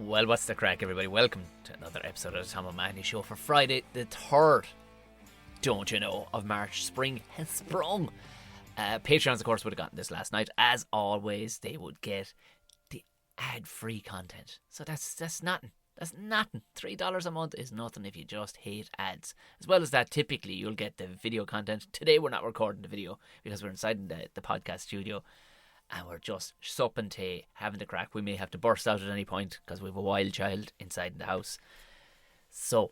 Well, what's the crack, everybody? Welcome to another episode of the Tom O'Mahony Show for Friday the 3rd, don't you know, of March. Spring has sprung. Patreons, of course, would have gotten this last night. As always, they would get the ad-free content. So that's nothing. That's nothing. $3 a month is nothing if you just hate ads. As well as that, typically, you'll get the video content. Today, we're not recording the video because we're inside the podcast studio. And we're just supping tea, having the crack. We may have to burst out at any point because we have a wild child inside the house. So,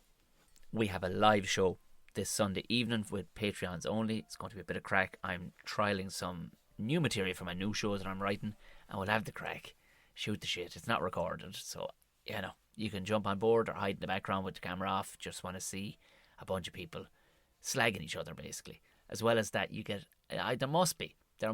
we have a live show this Sunday evening with Patreons only. It's going to be a bit of crack. I'm trialling some new material for my new shows that I'm writing. And we'll have the crack. Shoot the shit. It's not recorded. So, you know, you can jump on board or hide in the background with the camera off. Just want to see a bunch of people slagging each other, basically. As well as that, you get... There's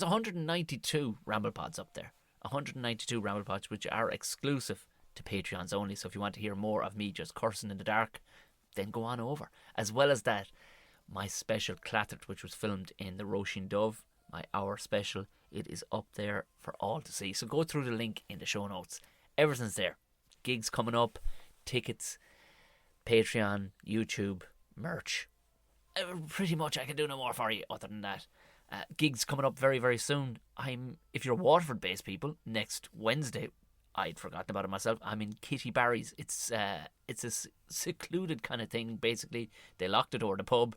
192 Ramble Pods up there. 192 Ramble Pods, which are exclusive to Patreons only. So if you want to hear more of me just cursing in the dark, then go on over. As well as that, my special Clattered, which was filmed in the Roisin Dove, my hour special, it is up there for all to see. So go through the link in the show notes. Everything's there. Gigs coming up, tickets, Patreon, YouTube, merch. Pretty much I can do no more for you other than that. Gigs coming up very, very soon. If you're Waterford-based people, next Wednesday, I'd forgotten about it myself, I'm in Kitty Barry's. It's a secluded kind of thing, basically. They locked the door of the pub,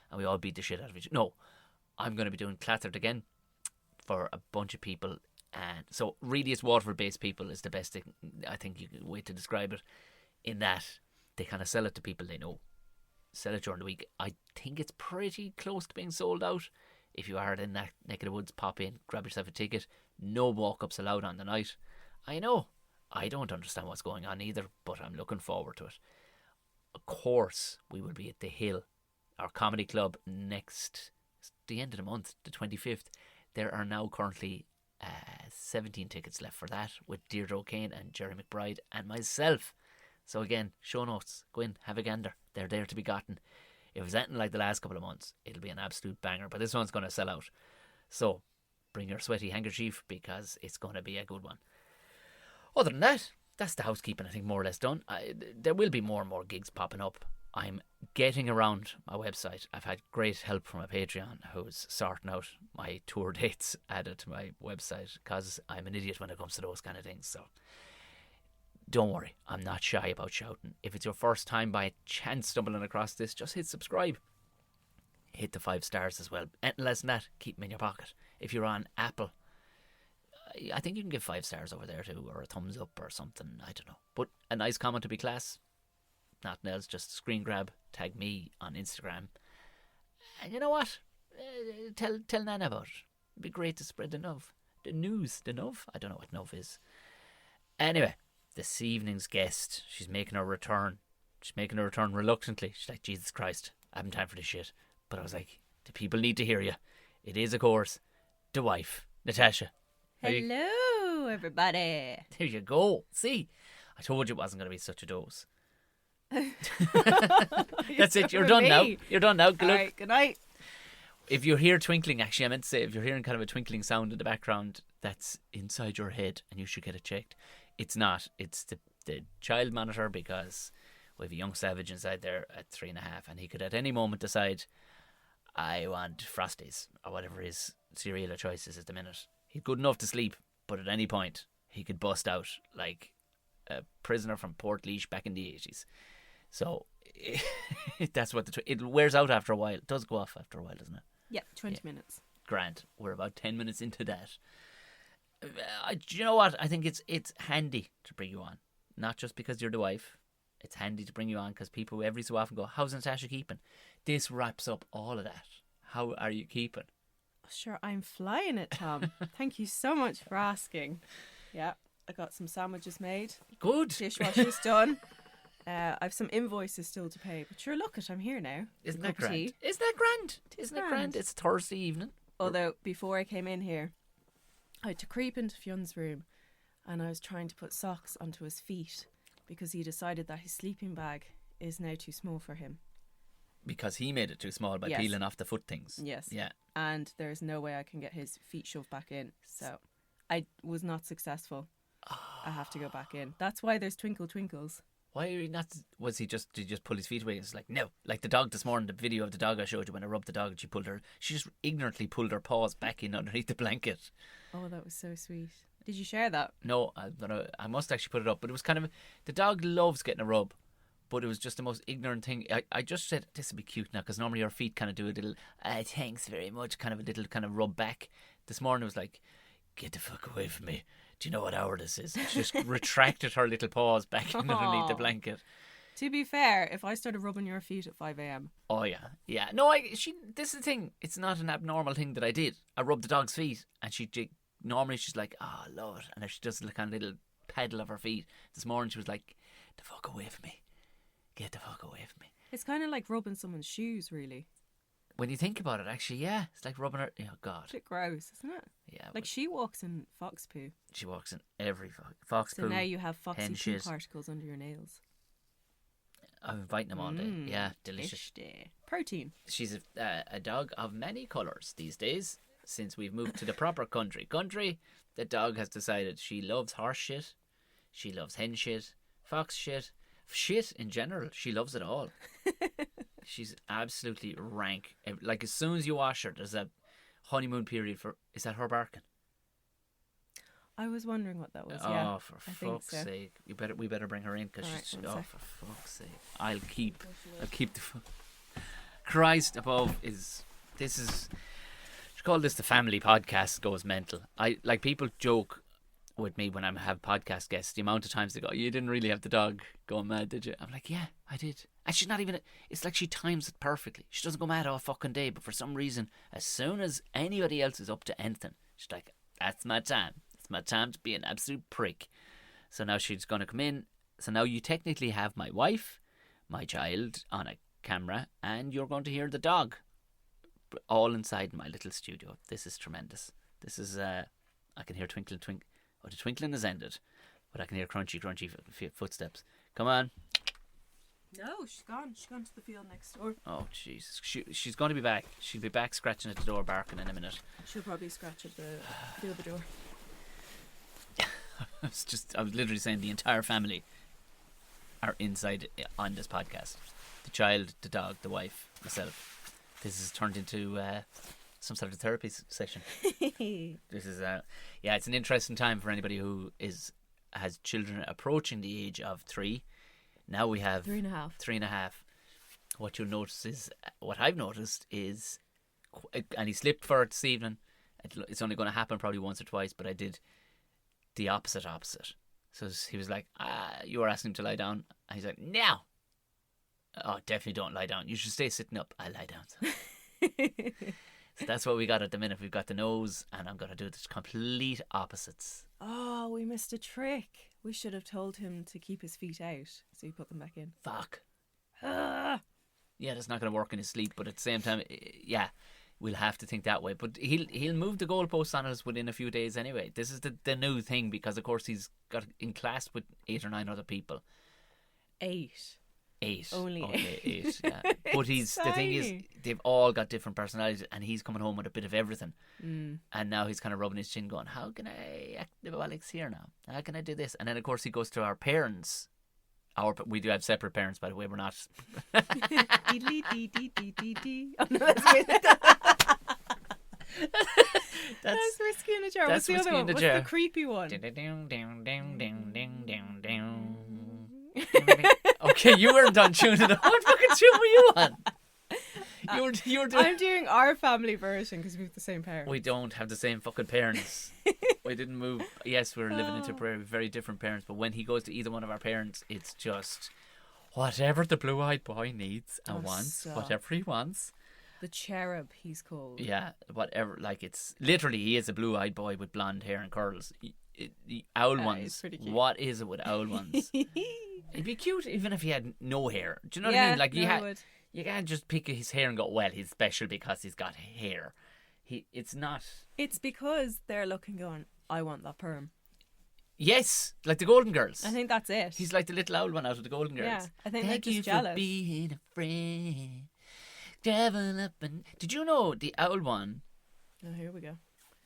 and we all beat the shit out of each other. No, I'm going to be doing Clattered again for a bunch of people. And so, really, it's Waterford-based people is the best thing, I think, way to describe it, in that they kind of sell it to people they know. Sell it during the week. I think it's pretty close to being sold out. If you are in that neck of the woods, pop in, grab yourself a ticket. No walk-ups allowed on the night. I know, I don't understand what's going on either, but I'm looking forward to it. Of course, we will be at the Hill, our comedy club, the end of the month, the 25th. There are now currently 17 tickets left for that, with Deirdre O'Kane and Jerry McBride and myself. So again, show notes, go in, have a gander. They're there to be gotten. If it's anything like the last couple of months, it'll be an absolute banger. But this one's going to sell out. So, bring your sweaty handkerchief because it's going to be a good one. Other than that, that's the housekeeping, I think, more or less done. There will be more and more gigs popping up. I'm getting around my website. I've had great help from a Patreon who's sorting out my tour dates added to my website because I'm an idiot when it comes to those kind of things. So, don't worry, I'm not shy about shouting. If it's your first time by chance stumbling across this, just hit subscribe. Hit the 5 stars as well. Anything less than that, keep them in your pocket. If you're on Apple, I think you can give 5 stars over there too, or a thumbs up or something, I don't know. But a nice comment to be class. Nothing else, just screen grab, tag me on Instagram. And you know what? Tell Nana about it. It'd be great to spread the nuv. The news, the nuv? I don't know what nuv is. Anyway. This evening's guest, she's making her return. She's making her return reluctantly. She's like, Jesus Christ, I haven't time for this shit. But I was like, the people need to hear you. It is, of course, the wife, Natasha. Hello, everybody. There you go. See, I told you it wasn't going to be such a dose. That's it. You're done now. You're done now. Good luck. Right, good night. If you hear twinkling, actually, I meant to say, if you're hearing kind of a twinkling sound in the background, that's inside your head and you should get it checked. It's not. It's the child monitor because we have a young savage inside there at 3.5 and he could at any moment decide, I want Frosties or whatever his cereal of choice is at the minute. He's good enough to sleep, but at any point he could bust out like a prisoner from Port back in the 80s. So that's what it wears out after a while. It does go off after a while, doesn't it? Yeah, 20 minutes. Grand. We're about 10 minutes into that. Do you know what? I think it's handy to bring you on. Not just because you're the wife. It's handy to bring you on because people every so often go, how's Natasha keeping? This wraps up all of that. How are you keeping? Sure, I'm flying it, Tom. Thank you so much for asking. Yeah, I got some sandwiches made. Good. Dishwasher's done. I've some invoices still to pay. But sure, look it, I'm here now. Isn't that grand? Isn't that grand? Isn't it grand? It's Thursday evening. Although, before I came in here, I had to creep into Fion's room and I was trying to put socks onto his feet because he decided that his sleeping bag is now too small for him. Because he made it too small by peeling off the foot things. Yes. Yeah. And there's no way I can get his feet shoved back in. So I was not successful. I have to go back in. That's why there's twinkle twinkles. Why are you not? Did he just pull his feet away? It's like, no. Like the dog this morning, the video of the dog I showed you when I rubbed the dog and she just ignorantly pulled her paws back in underneath the blanket. Oh, that was so sweet. Did you share that? No, I must actually put it up. But it was kind of, the dog loves getting a rub, but it was just the most ignorant thing. I just said, this would be cute now, because normally your feet kind of do a little, thanks very much, kind of a little kind of rub back. This morning it was like, get the fuck away from me. Do you know what hour this is? She just retracted her little paws back in underneath the blanket. To be fair, if I started rubbing your feet at 5 a.m. Oh yeah. No, this is the thing. It's not an abnormal thing that I did. I rubbed the dog's feet, and normally she's like, oh Lord, and if she does a kind of little pedal of her feet. This morning she was like, get the fuck away from me. Get the fuck away from me. It's kind of like rubbing someone's shoes, really. When you think about it, actually, yeah, it's like rubbing her. Oh God, a bit gross, isn't it? Yeah, like she walks in fox poo. She walks in every fox poo. So now you have foxy poo shit. particles under your nails. I'm inviting them all day. Yeah, delicious. Protein. She's a dog of many colours these days. Since we've moved to the proper country, the dog has decided she loves horse shit, she loves hen shit, fox shit in general. She loves it all. She's absolutely rank. Like as soon as you wash her, there's a honeymoon period for. Is that her barking? I was wondering what that was. Oh, yeah, for fuck's sake! We better bring her in because she's. Oh, for fuck's sake! I'll keep the. Christ above is. This is. She called this the family podcast goes mental. People joke with me when I have podcast guests. The amount of times they go, "You didn't really have the dog going mad, did you?" I'm like, "Yeah, I did." And she's not even. It's like she times it perfectly. She doesn't go mad all fucking day, but for some reason, as soon as anybody else is up to anything, she's like, "That's my time. It's my time to be an absolute prick." So now she's going to come in. So now you technically have my wife, my child on a camera, and you're going to hear the dog, all inside my little studio. This is tremendous. This is I can hear twinkling. Oh, the twinkling has ended, but I can hear crunchy footsteps. Come on. No, she's gone. She's gone to the field next door. Oh Jesus, she's going to be back. She'll be back scratching at the door, barking in a minute. She'll probably scratch at the other door. I was literally saying the entire family are inside on this podcast. The child, the dog, the wife, myself. This has turned into some sort of therapy session. This is it's an interesting time for anybody who has children approaching the age of 3. Now we have 3.5. 3.5. What I've noticed is, and he slipped for it this evening. It's only going to happen probably once or twice, but I did the opposite. So he was like, you were asking him to lie down. And he's like, no. Oh, definitely don't lie down. You should stay sitting up. I lie down. So that's what we got at the minute. We've got the nose, and I'm going to do the complete opposites. Oh, we missed a trick. We should have told him to keep his feet out, so he put them back in. Fuck. Yeah, that's not going to work in his sleep, but at the same time, yeah, we'll have to think that way. But he'll move the goalposts on us within a few days anyway. This is the new thing, because of course he's got in class with 8 or 9 other people. 8. 8. Only okay, 8. 8, yeah. But the thing is, they've all got different personalities, and he's coming home with a bit of everything. And now he's kind of rubbing his chin going, how can I act well, Alex here now? How can I do this? And then of course he goes to our parents. We do have separate parents, by the way. We're not. Oh, no, that's Whiskey in a Jar. What's the other one? What's the creepy one? Okay, you weren't done tuning it. What fucking tune were you on? You were doing... I'm doing our family version because we have the same parents. We don't have the same fucking parents. We didn't move. Yes, we're living into very different parents, but when he goes to either one of our parents, it's just whatever the blue-eyed boy needs and wants, whatever he wants. The cherub, he's called. Yeah, whatever. Like, it's literally, he is a blue-eyed boy with blonde hair and curls. The owl ones. What is it with owl ones? It'd be cute even if he had no hair. Do you know what I mean? Like, you can't just pick his hair and go, well, he's special because he's got hair. It's not. It's because they're looking going, I want that perm. Yes, like the Golden Girls. I think that's it. He's like the little owl one out of the Golden Girls. Yeah, I think Thank they're you just jealous. for being a friend. Travel up and... Did you know the owl one? Oh, here we go.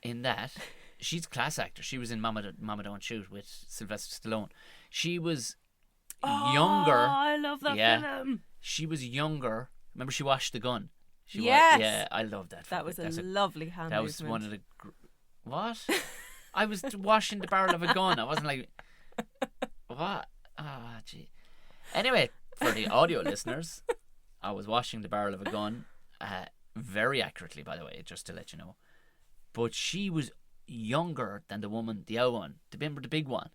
In that She's a class actor. She was in Mama Don't Shoot with Sylvester Stallone. She was Oh, younger. I love that Yeah. film. She was younger. Remember, she washed the gun. Yes. Yeah, I love that. That was That's a lovely hand That was movement. one of the. What? I was washing the barrel of a gun. I wasn't like. What? Ah, gee. Anyway, for the audio listeners, I was washing the barrel of a gun, very accurately, by the way, just to let you know. But she was younger than the woman, the other one, the big one.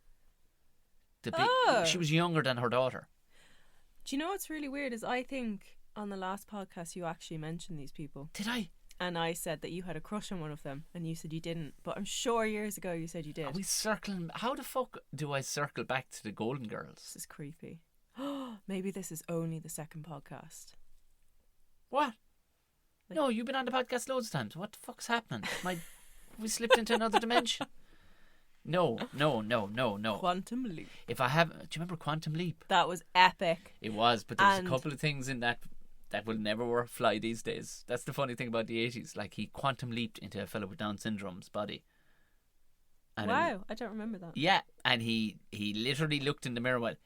Oh. She was younger than her daughter. Do you know what's really weird is I think on the last podcast you actually mentioned these people. Did I? And I said that you had a crush on one of them and you said you didn't. But I'm sure years ago you said you did. Are we circling? How the fuck do I circle back to the Golden Girls? This is creepy. Maybe this is only the second podcast. What? No, you've been on the podcast loads of times. What the fuck's happening? We slipped into another dimension. No. Quantum Leap. If I have, do you remember Quantum Leap? That was epic. It was, but there's And- a couple of things in that will never fly these days. That's the funny thing about the 80s. Like, he quantum leaped into a fellow with Down syndrome's body. And Wow, I don't remember that. yeah, and he literally looked in the mirror and went,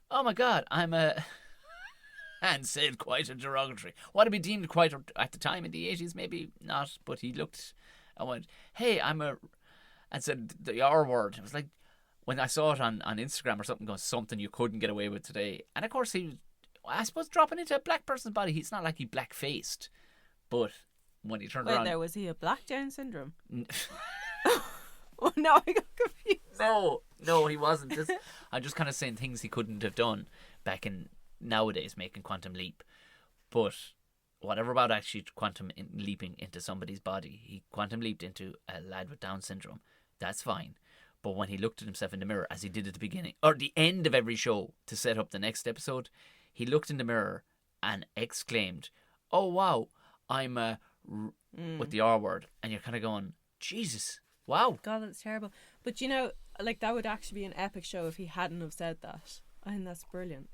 "Oh my God, I'm a..." and said quite a derogatory. What had been deemed quite at the time in the 80s, maybe not, but he looked and went, "Hey, I'm a..." and said the R word. It was like, when I saw it on Instagram or something, going, something you couldn't get away with today. And of course, he was, I suppose, dropping into a black person's body. It's not like he black-faced, but when he turned Wait, around... was he a black Down syndrome? Oh no, I got confused. No, he wasn't. I'm just kind of saying things he couldn't have done back in nowadays, making Quantum Leap. But whatever about actually leaping into somebody's body, he quantum leaped into a lad with Down syndrome. That's fine. But when he looked at himself in the mirror, as he did at the beginning, or the end of every show to set up the next episode, he looked in the mirror and exclaimed, "Oh wow, I'm with the R word," and you're kind of going, Jesus, wow. God, that's terrible. But you know, like, that would actually be an epic show if he hadn't have said that. I think that's brilliant.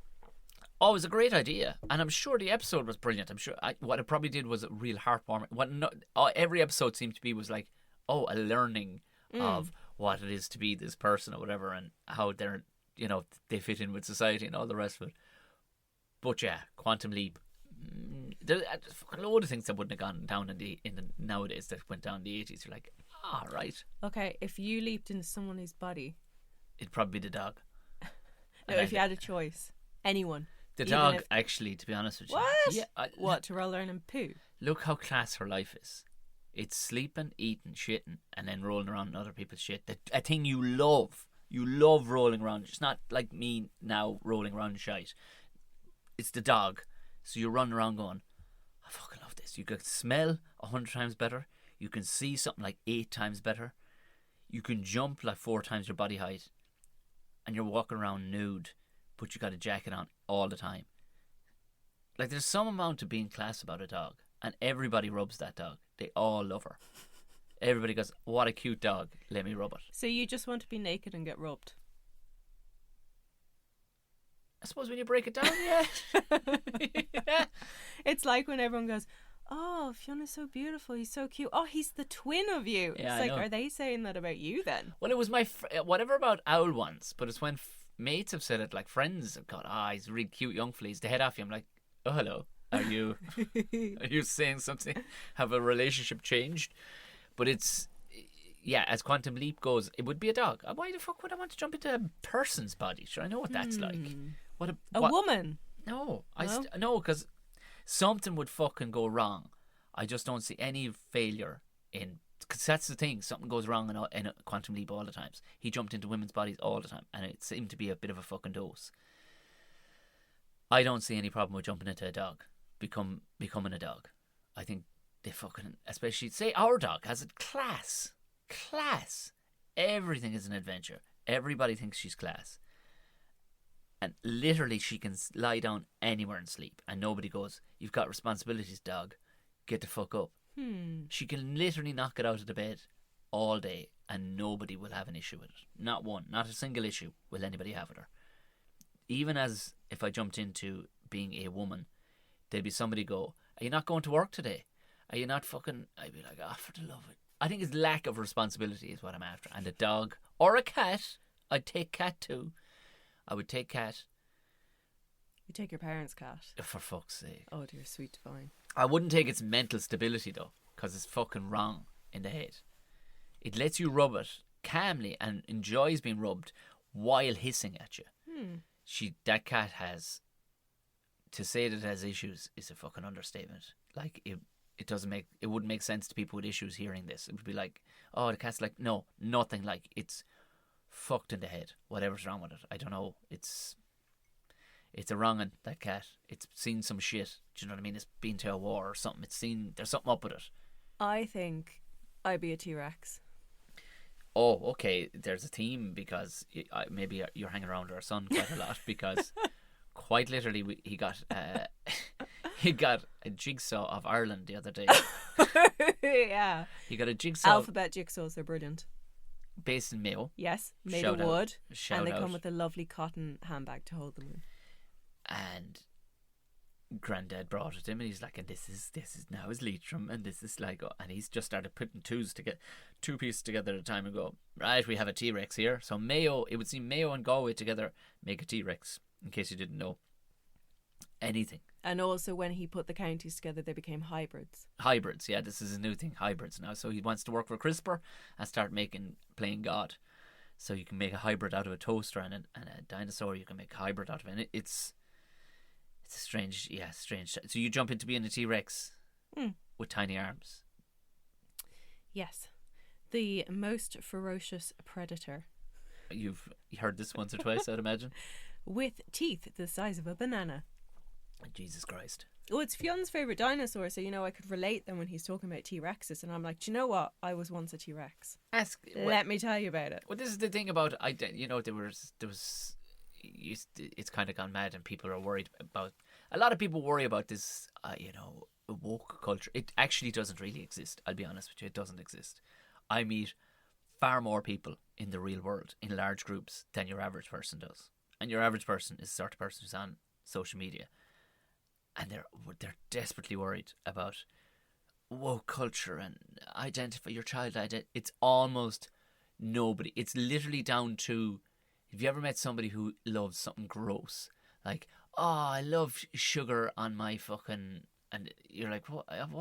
Oh, it was a great idea, and I'm sure the episode was brilliant. I'm sure what it probably did was a real heartwarming. Every episode seemed to be was like, a learning of what it is to be this person or whatever, and how they're, they fit in with society and all the rest of it. But yeah, Quantum Leap. There's a fucking load of things that wouldn't have gone down in the nowadays that went down in the 80s. You're like, right. Okay, if you leaped into someone's body, It'd probably be the dog. no, if you had a choice, anyone. The Even dog, if- actually, to be honest with you. What? Yeah. What, to roll around and poo? Look how class her life is. It's sleeping, eating, shitting, and then rolling around in other people's shit. A thing you love. You love rolling around. It's not like me now rolling around in shite. It's the dog. So you're running around going, I fucking love this. You can smell 100 times better. You can see something like 8 times better. You can jump like 4 times your body height. And you're walking around nude, but you got a jacket on all the time. Like, there's some amount of being class about a dog. And everybody rubs that dog. They all love her. Everybody goes, what a cute dog. Let me rub it. So you just want to be naked and get rubbed? I suppose when you break it down, yeah. Yeah. It's like when everyone goes, "Oh, Fiona's so beautiful. He's so cute. Oh, he's the twin of you." Yeah, I It's like, know. are they saying that about you then? Well, it was my whatever about owl ones, but it's when mates have said it, like friends have gone, he's a really cute young fella. He's the head off you. I'm like, oh, hello. Are you saying something? Have a relationship changed? But it's, yeah, as Quantum Leap goes, it would be a dog. Why the fuck would I want to jump into a person's body? Sure, I know what that's like. What A woman? No, No? no, because something would fucking go wrong. I just don't see any failure in. Because that's the thing, something goes wrong in a Quantum Leap all the times. He jumped into women's bodies all the time, and it seemed to be a bit of a fucking dose. I don't see any problem with jumping into a dog, becoming a dog. I think they fucking, especially say our dog has a class. Everything is an adventure. Everybody thinks she's class. And literally she can lie down anywhere and sleep, and nobody goes, "You've got responsibilities, dog. Get the fuck up." She can literally knock it out of the bed all day, and nobody will have an issue with it. Not one, not a single issue will anybody have with her. Even as if I jumped into being a woman, there'd be somebody go, "Are you not going to work today? Are you not fucking..." I'd be like, for the love of I think it's lack of responsibility is what I'm after. And a dog or a cat, I'd take cat too. I would take cat. You take your parents' cat. For fuck's sake. Oh dear, sweet divine. I wouldn't take its mental stability though, because it's fucking wrong in the head. It lets you rub it calmly and enjoys being rubbed while hissing at you. That cat has, to say that it has issues is a fucking understatement. Like it wouldn't make sense to people with issues hearing this. It would be like, oh, the cat's like, no, nothing. Like, it's fucked in the head. Whatever's wrong with it, I don't know. It's a wrong'un, that cat. It's seen some shit. Do you know what I mean? It's been to a war or something. There's something up with it. I think I'd be a T-Rex. Oh, okay. There's a theme because maybe you're hanging around our son quite a lot because quite literally he got he got a jigsaw of Ireland the other day. Yeah. He got a jigsaw. Alphabet jigsaws, they're brilliant. Based in Mayo. Yes, made Shout of out. wood. Shout and they out. come with a lovely cotton handbag to hold them in. And Granddad brought it to him, and he's like, and this is now his Leitrim, and this is like, and he's just started putting two pieces together at a time and go, right, we have a T-Rex here. So Mayo, it would seem Mayo and Galway together make a T-Rex, in case you didn't know anything. And also when he put the counties together, they became hybrids. Hybrids, yeah, this is a new thing, hybrids now. So he wants to work for CRISPR and start playing God. So you can make a hybrid out of a toaster and a dinosaur. You can make a hybrid out of it. And it's a strange. So you jump into being a T-Rex with tiny arms. Yes. The most ferocious predator. You've heard this once or twice, I'd imagine. With teeth the size of a banana. Jesus Christ. Oh, it's Fion's favourite dinosaur, so I could relate them when he's talking about T-Rexes, and I'm like, do you know what? I was once a T-Rex. Let me tell you about it. Well, this is the thing about there was it's kind of gone mad, and people are worried about. A lot of people worry about this, woke culture. It actually doesn't really exist. I'll be honest with you, it doesn't exist. I meet far more people in the real world in large groups than your average person does, and your average person is the sort of person who's on social media. And they're desperately worried about woke culture and identify your child. It's almost nobody. It's literally down to, have you ever met somebody who loves something gross? Like, oh, I love sugar on my fucking... And you're like, what? Do you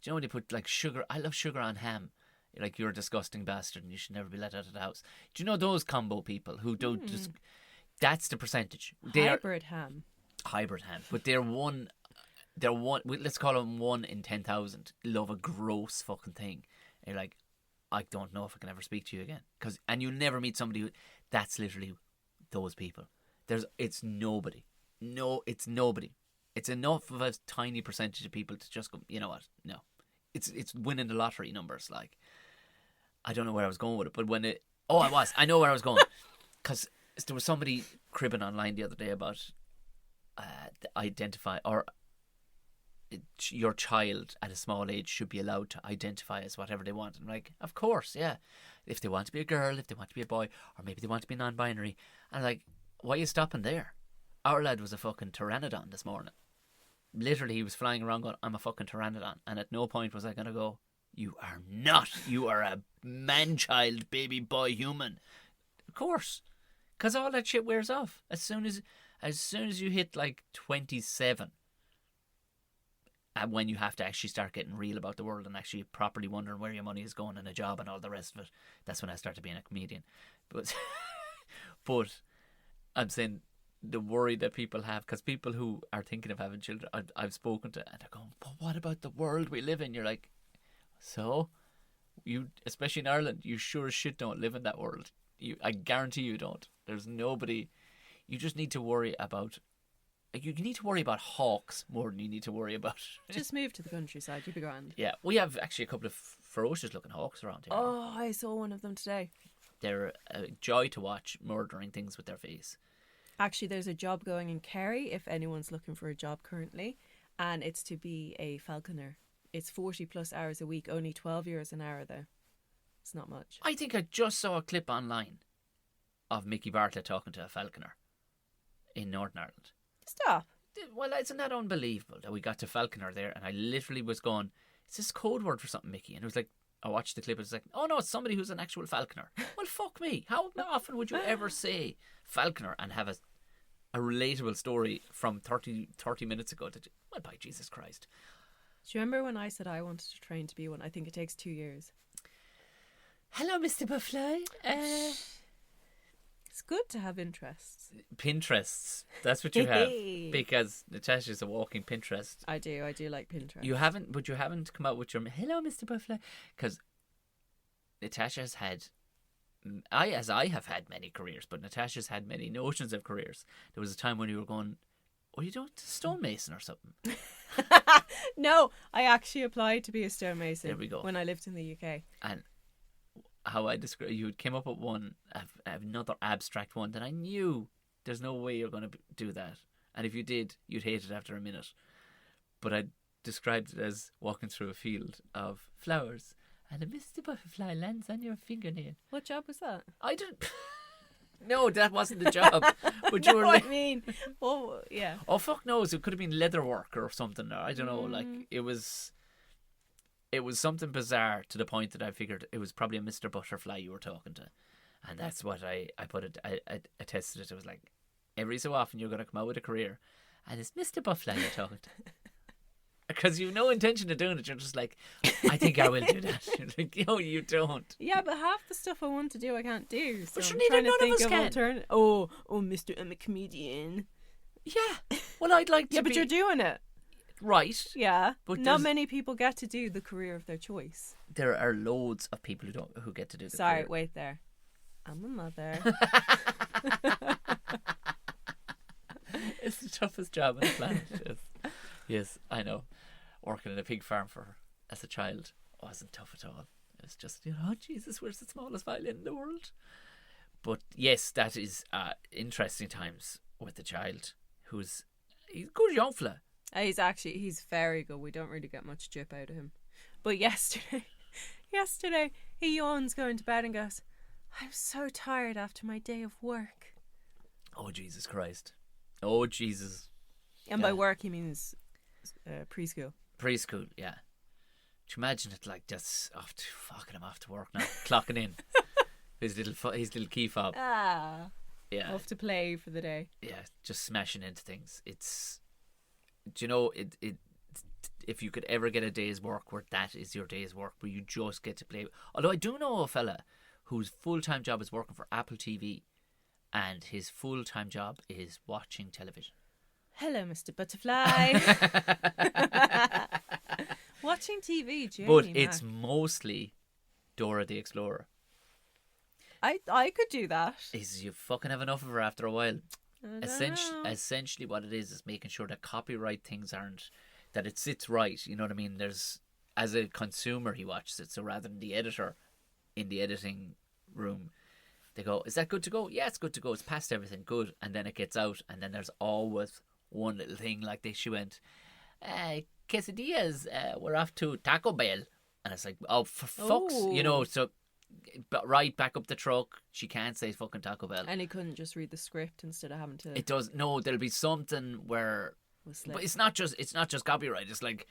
know when they put like sugar? I love sugar on ham. You're like, you're a disgusting bastard and you should never be let out of the house. Do you know those combo people who don't just... That's the percentage. Hybrid ham. But they're one, let's call them 1 in 10,000 love a gross fucking thing. And you're like, I don't know if I can ever speak to you again, and you'll never meet somebody who, that's literally those people. It's nobody. No, it's nobody. It's enough of a tiny percentage of people to just go, you know what? No, it's winning the lottery numbers. Like, I don't know where I was going with it, but I know where I was going, because there was somebody cribbing online the other day about identify, or your child at a small age should be allowed to identify as whatever they want. And I'm like, of course, yeah. If they want to be a girl, if they want to be a boy, or maybe they want to be non-binary. And I'm like, why are you stopping there? Our lad was a fucking pteranodon this morning. Literally, he was flying around going, I'm a fucking pteranodon. And at no point was I going to go, you are not. You are a man-child, baby boy human. Of course. Because all that shit wears off. As soon as you hit like 27, and when you have to actually start getting real about the world and actually properly wondering where your money is going and a job and all the rest of it, that's when I started being a comedian. But I'm saying the worry that people have, because people who are thinking of having children, I've spoken to, and they're going, but what about the world we live in? You're like, so? You, especially in Ireland, you sure as shit don't live in that world. I guarantee you don't. There's nobody. You just need to worry about. You need to worry about hawks more than you need to worry about. Just move to the countryside, you'll be grand. Yeah, we have actually a couple of ferocious looking hawks around here. Oh, I saw one of them today. They're a joy to watch, murdering things with their face. Actually, there's a job going in Kerry if anyone's looking for a job currently, and it's to be a falconer. It's 40 plus hours a week, only €12 an hour though. It's not much. I think I just saw a clip online of Mickey Bartlett talking to a falconer in Northern Ireland. Stop. Well, isn't that unbelievable that we got to falconer there, and I literally was going, is this code word for something, Mickey? And it was like, I watched the clip. It's like, oh no, it's somebody who's an actual falconer. Well, fuck me. How often would you ever say falconer and have a relatable story from 30 minutes ago? Well, by Jesus Christ. Do you remember when I said I wanted to train to be one? I think it takes 2 years. Hello, Mr. Buffalo. It's good to have interests. Pinterests. That's what you have. Because Natasha's a walking Pinterest. I do like Pinterest. You haven't come out with your hello, Mr. Buffalo, because Natasha's had, I have had many careers, but Natasha's had many notions of careers. There was a time when you were going, "What are you doing, stonemason or something?" No, I actually applied to be a stonemason. There we go. When I lived in the UK. And how I describe, you came up with one, another abstract one that I knew there's no way you're going to do that, and if you did, you'd hate it after a minute. But I described it as walking through a field of flowers, and a Mr. Butterfly lands on your fingernail. What job was that? I didn't. No, that wasn't the job. But you were. I mean, oh yeah. Oh fuck knows! It could have been leather work or something. Or I don't know. Like it was something bizarre to the point that I figured it was probably a Mr. Butterfly you were talking to, and that's what I put it. I tested it. It was like every so often you're going to come out with a career, and it's Mr. Butterfly you're talking to. Because you've no intention of doing it, you're just like, I think I will do that. You're like, no, you don't. Yeah, but half the stuff I want to do, I can't do. So But I'm neither trying to none think of us can. Mister, I'm a comedian. Yeah. Well, I'd like to. Yeah, but be you're doing it. right. Yeah, But not many people get to do the career of their choice. There are loads of people who get to do the Sorry, career. wait there. I'm a mother. It's the toughest job on the planet. Yes, I know. Working in a pig farm as a child wasn't tough at all. It was just, oh Jesus, where's the smallest violin in the world? But yes, that is interesting times with the child he's a good young fella. He's very good. We don't really get much drip out of him. But yesterday he yawns going to bed and goes, I'm so tired after my day of work. Oh Jesus Christ. Oh Jesus. And by work he means preschool. Preschool, yeah. Do you imagine it like just fucking him off to work now, clocking in his little key fob. Yeah, Off to play for the day. Yeah, just smashing into things. It's, do you know, it if you could ever get a day's work where that is your day's work, where you just get to play. Although I do know a fella whose full-time job is working for Apple TV, and his full-time job is watching television. Hello, Mr. Butterfly. Watching TV, Jamie. But it's mostly Dora the Explorer. I could do that. You fucking have enough of her after a while. Essentially, What it is making sure that copyright things that it sits right. You know what I mean? As a consumer, he watches it. So rather than the editor in the editing room, they go, is that good to go? Yeah, it's good to go. It's past everything. Good. And then it gets out. And then there's always one little thing like she went, quesadillas, we're off to Taco Bell. And it's like, oh, for fuck's, so right back up the truck. She can't say fucking Taco Bell. And he couldn't just read the script instead of having to. It does. No, there'll be something where, but it's not just copyright. It's like,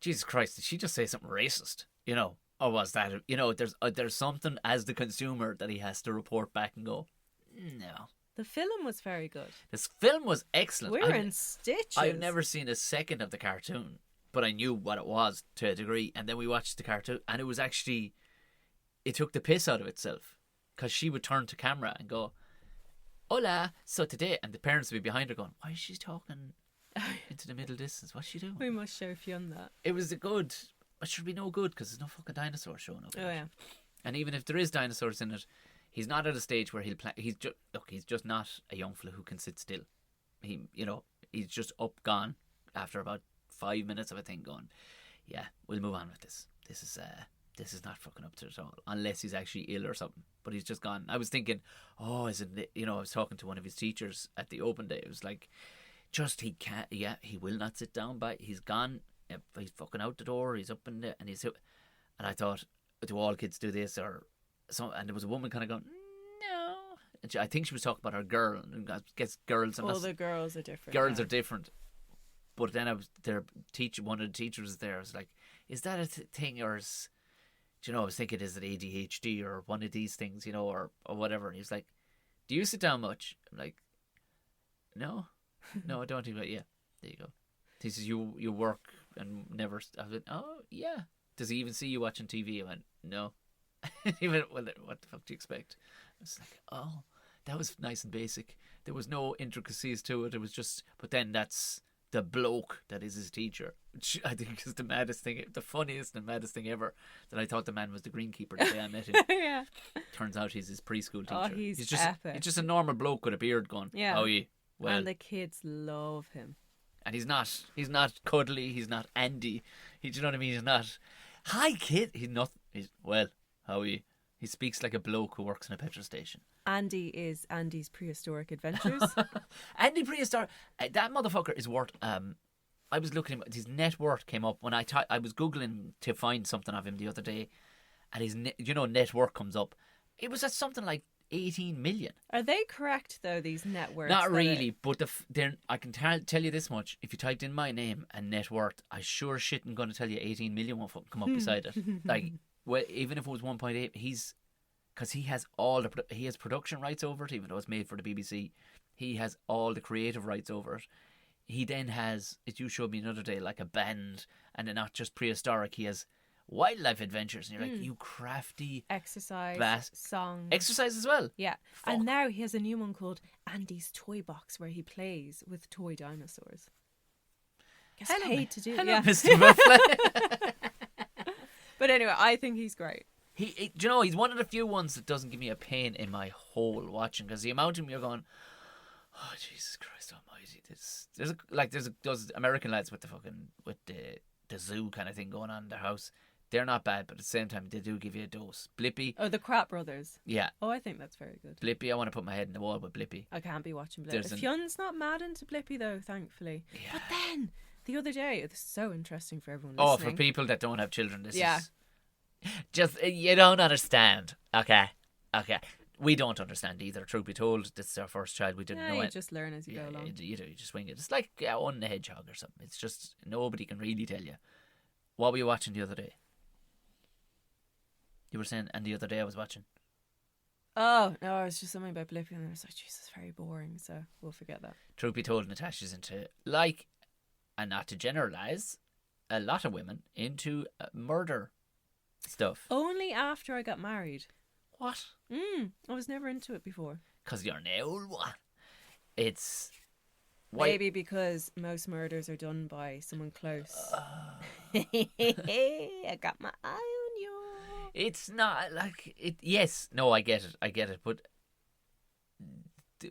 Jesus Christ, did she just say something racist? Or was that? There's something as the consumer that he has to report back and go, no. The film was very good. This film was excellent. We're in stitches. I've never seen a second of the cartoon, but I knew what it was to a degree. And then we watched the cartoon, and it was actually, it took the piss out of itself, because she would turn to camera and go, hola, so today, and the parents would be behind her going, why is she talking into the middle distance? What's she doing? We must show Fionn that. It was it should be no good, because there's no fucking dinosaurs showing up. Oh yeah. And even if there is dinosaurs in it, he's not at a stage where he'll play. He's just not a young fella who can sit still. He's just gone after about 5 minutes of a thing going, yeah, we'll move on with this. This is not fucking up to it at all, unless he's actually ill or something. But he's just gone. I was thinking, I was talking to one of his teachers at the open day. It was like, he can't, he will not sit down he's gone. He's fucking out the door. He's up in there, and I thought, do all kids do this or so? And there was a woman kind of going, no. And I think she was talking about her girl. And I guess girls. The girls are different. Girls are different. But then one of the teachers was there. I was like, is that a thing, or do you know, I was thinking, is it ADHD or one of these things, you know, or whatever. And he was like, do you sit down much? I'm like, no, I don't think about. Yeah, there you go. He says, you work and never. I went, oh yeah. Does he even see you watching TV? I went, no. He went, well, what the fuck do you expect? I was like, oh, that was nice and basic. There was no intricacies to it. It was just, but then that's the bloke that is his teacher, which I think is the maddest thing, the funniest and maddest thing ever. That I thought the man was the greenkeeper the day I met him. Yeah. Turns out he's his preschool teacher. Oh, he's just epic. He's just a normal bloke with a beard going, Yeah. oh yeah, well. And the kids love him. And he's not cuddly, he's not Andy. Do you know what I mean? He's not, hi kid. Well, how are you? He speaks like a bloke who works in a petrol station. Andy is Andy's Prehistoric Adventures. Andy Prehistoric, that motherfucker is worth. I was looking at his net worth came up when I was googling to find something of him the other day, and his net worth comes up. It was at something like 18 million. Are they correct though? These net worths? Not really, but I can tell you this much: if you typed in my name and net worth, I sure shit am going to tell you 18 million won't fucking come up beside it. Like, well, even if it was 1.8, because he has he has production rights over it, even though it's made for the BBC. He has all the creative rights over it. He then has, as you showed me another day, like a band, and then not just prehistoric. He has wildlife adventures, and you're like, you crafty exercise song exercise as well. Yeah. Fuck. And now he has a new one called Andy's Toy Box, where he plays with toy dinosaurs. Gets paid to do. Hello, Yeah. Mr. Muffley. But anyway, I think he's great. Do you know, he's one of the few ones that doesn't give me a pain in my hole watching, because the amount of them you're going, oh Jesus Christ Almighty, there's those American lads with the zoo kind of thing going on in their house. They're not bad, but at the same time they do give you a dose. Blippy. Oh, the Crap Brothers. Yeah. Oh, I think that's very good. Blippy, I want to put my head in the wall with Blippy. I can't be watching Blippy. Fion's not mad into Blippy though, thankfully. Yeah. But then the other day, it's so interesting for everyone Oh, listening. for people that don't have children, this Yeah. is just, you don't understand. Okay. We don't understand either. Truth be told, this is our first child. We didn't know you it. just learn as you go along. You just wing it. It's like owning the hedgehog or something. It's just, nobody can really tell you. What were you watching the other day? You were saying, and the other day I was watching. Oh, no, it was just something about Blippy, and I was like, Jesus, very boring, so we'll forget that. Truth be told, Natasha's into, like, and not to generalise, a lot of women into murder stuff. Only after I got married. What? I was never into it before. Because you're an old one. It's... Maybe because most murders are done by someone close. I got my eye on you. It's not like it. Yes, no, I get it. But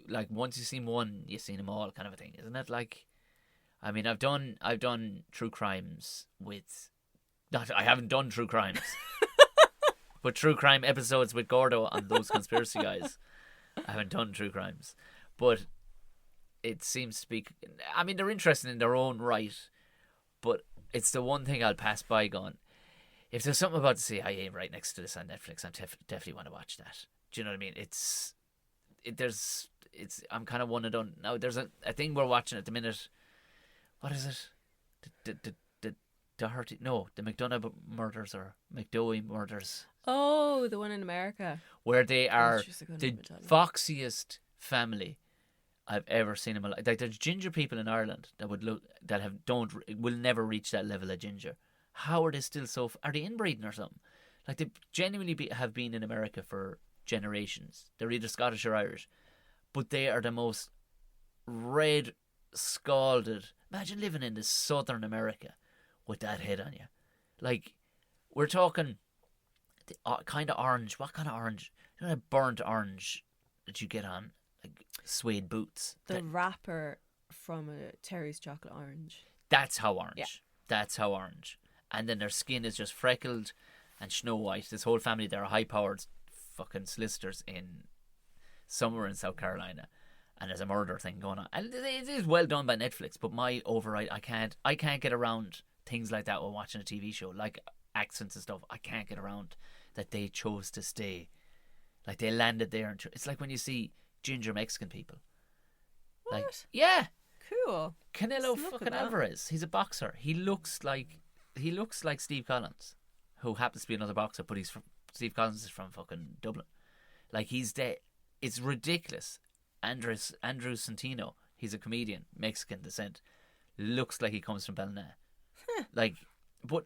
like, once you've seen one, you've seen them all, kind of a thing, isn't it? Like, I mean, I've done true crimes with. Not, I haven't done true crimes, but true crime episodes with Gordo and those conspiracy guys. I haven't done true crimes, but it seems to be. I mean, they're interesting in their own right, but it's the one thing I'll pass by going, if there's something about the CIA right next to this on Netflix, I definitely want to watch that. Do you know what I mean? I'm kind of one and done. Now, there's a thing we're watching at the minute. What is it? The McDonough murders or McDowey murders. Oh, the one in America. Where they are the battalion. foxiest family I've ever seen in my life. Like, there's ginger people in Ireland that will never reach that level of ginger. How are they still so? Are they inbreeding or something? Like, they genuinely have been in America for generations. They're either Scottish or Irish, but they are the most red scalded. Imagine living in the southern America with that head on you. Like, we're talking the kind of orange. What kind of orange? You know, that burnt orange that you get on like suede boots. The wrapper from a Terry's Chocolate Orange. That's how orange. Yeah. That's how orange. And then their skin is just freckled and snow white. This whole family, they're high-powered fucking solicitors in somewhere in South Carolina, and there's a murder thing going on. And it is well done by Netflix, but my override, I can't get around things like that while watching a TV show, like accents and stuff. I can't get around that they chose to stay. Like, they landed there. It's like when you see ginger Mexican people. What? Like, yeah. Cool. Canelo Let's look fucking at that. Alvarez. He's a boxer. He looks like Steve Collins. who happens to be another boxer, but Steve Collins is from fucking Dublin. Like, he's dead. It's ridiculous. Andrew Santino, he's a comedian, Mexican descent, looks like he comes from Belna. Like, but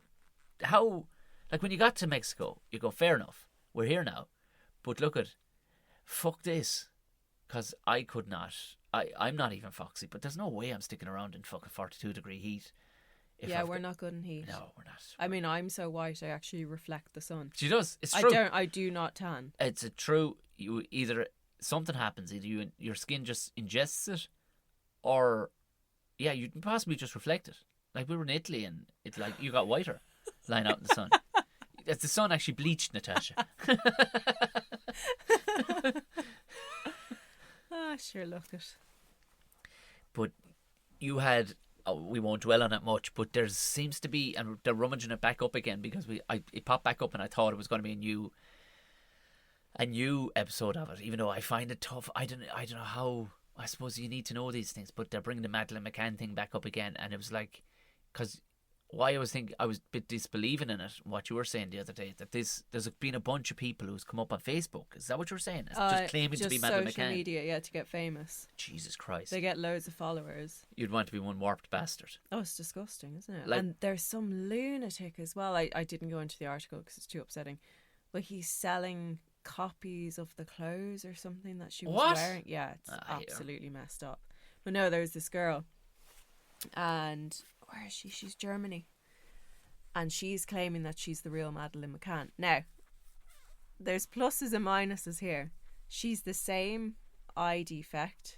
how? Like, when you got to Mexico, you go, fair enough, we're here now, but look at, fuck this, because I could not. I'm not even foxy, but there's no way I'm sticking around in fucking 42-degree heat. We're not good in heat. No, we're not. I mean, I'm so white, I actually reflect the sun. She does. It's true. I do not tan. It's a true. You either something happens, either your skin just ingests it, or you can possibly just reflect it. Like, we were in Italy, and it's like you got whiter, lying out in the sun. As the sun actually bleached Natasha. Sure, look it. But you had. Oh, we won't dwell on it much, but there seems to be, and they're rummaging it back up again because it popped back up, and I thought it was going to be a new episode of it. Even though I find it tough, I don't know how. I suppose you need to know these things, but they're bringing the Madeleine McCann thing back up again, and it was like, because why I was a bit disbelieving in it. What you were saying the other day, that there's been a bunch of people who's come up on Facebook. Is that what you were saying? It's just claiming to be Madeleine McCann. Social media, to get famous. Jesus Christ! They get loads of followers. You'd want to be one warped bastard. Oh, it's disgusting, isn't it? Like, and there's some lunatic as well. I didn't go into the article because it's too upsetting. But he's selling copies of the clothes or something that she was wearing. Yeah, it's absolutely messed up. But no, there's this girl, and where is she? She's Germany, and she's claiming that she's the real Madeleine McCann. Now, there's pluses and minuses here. She's the same eye defect.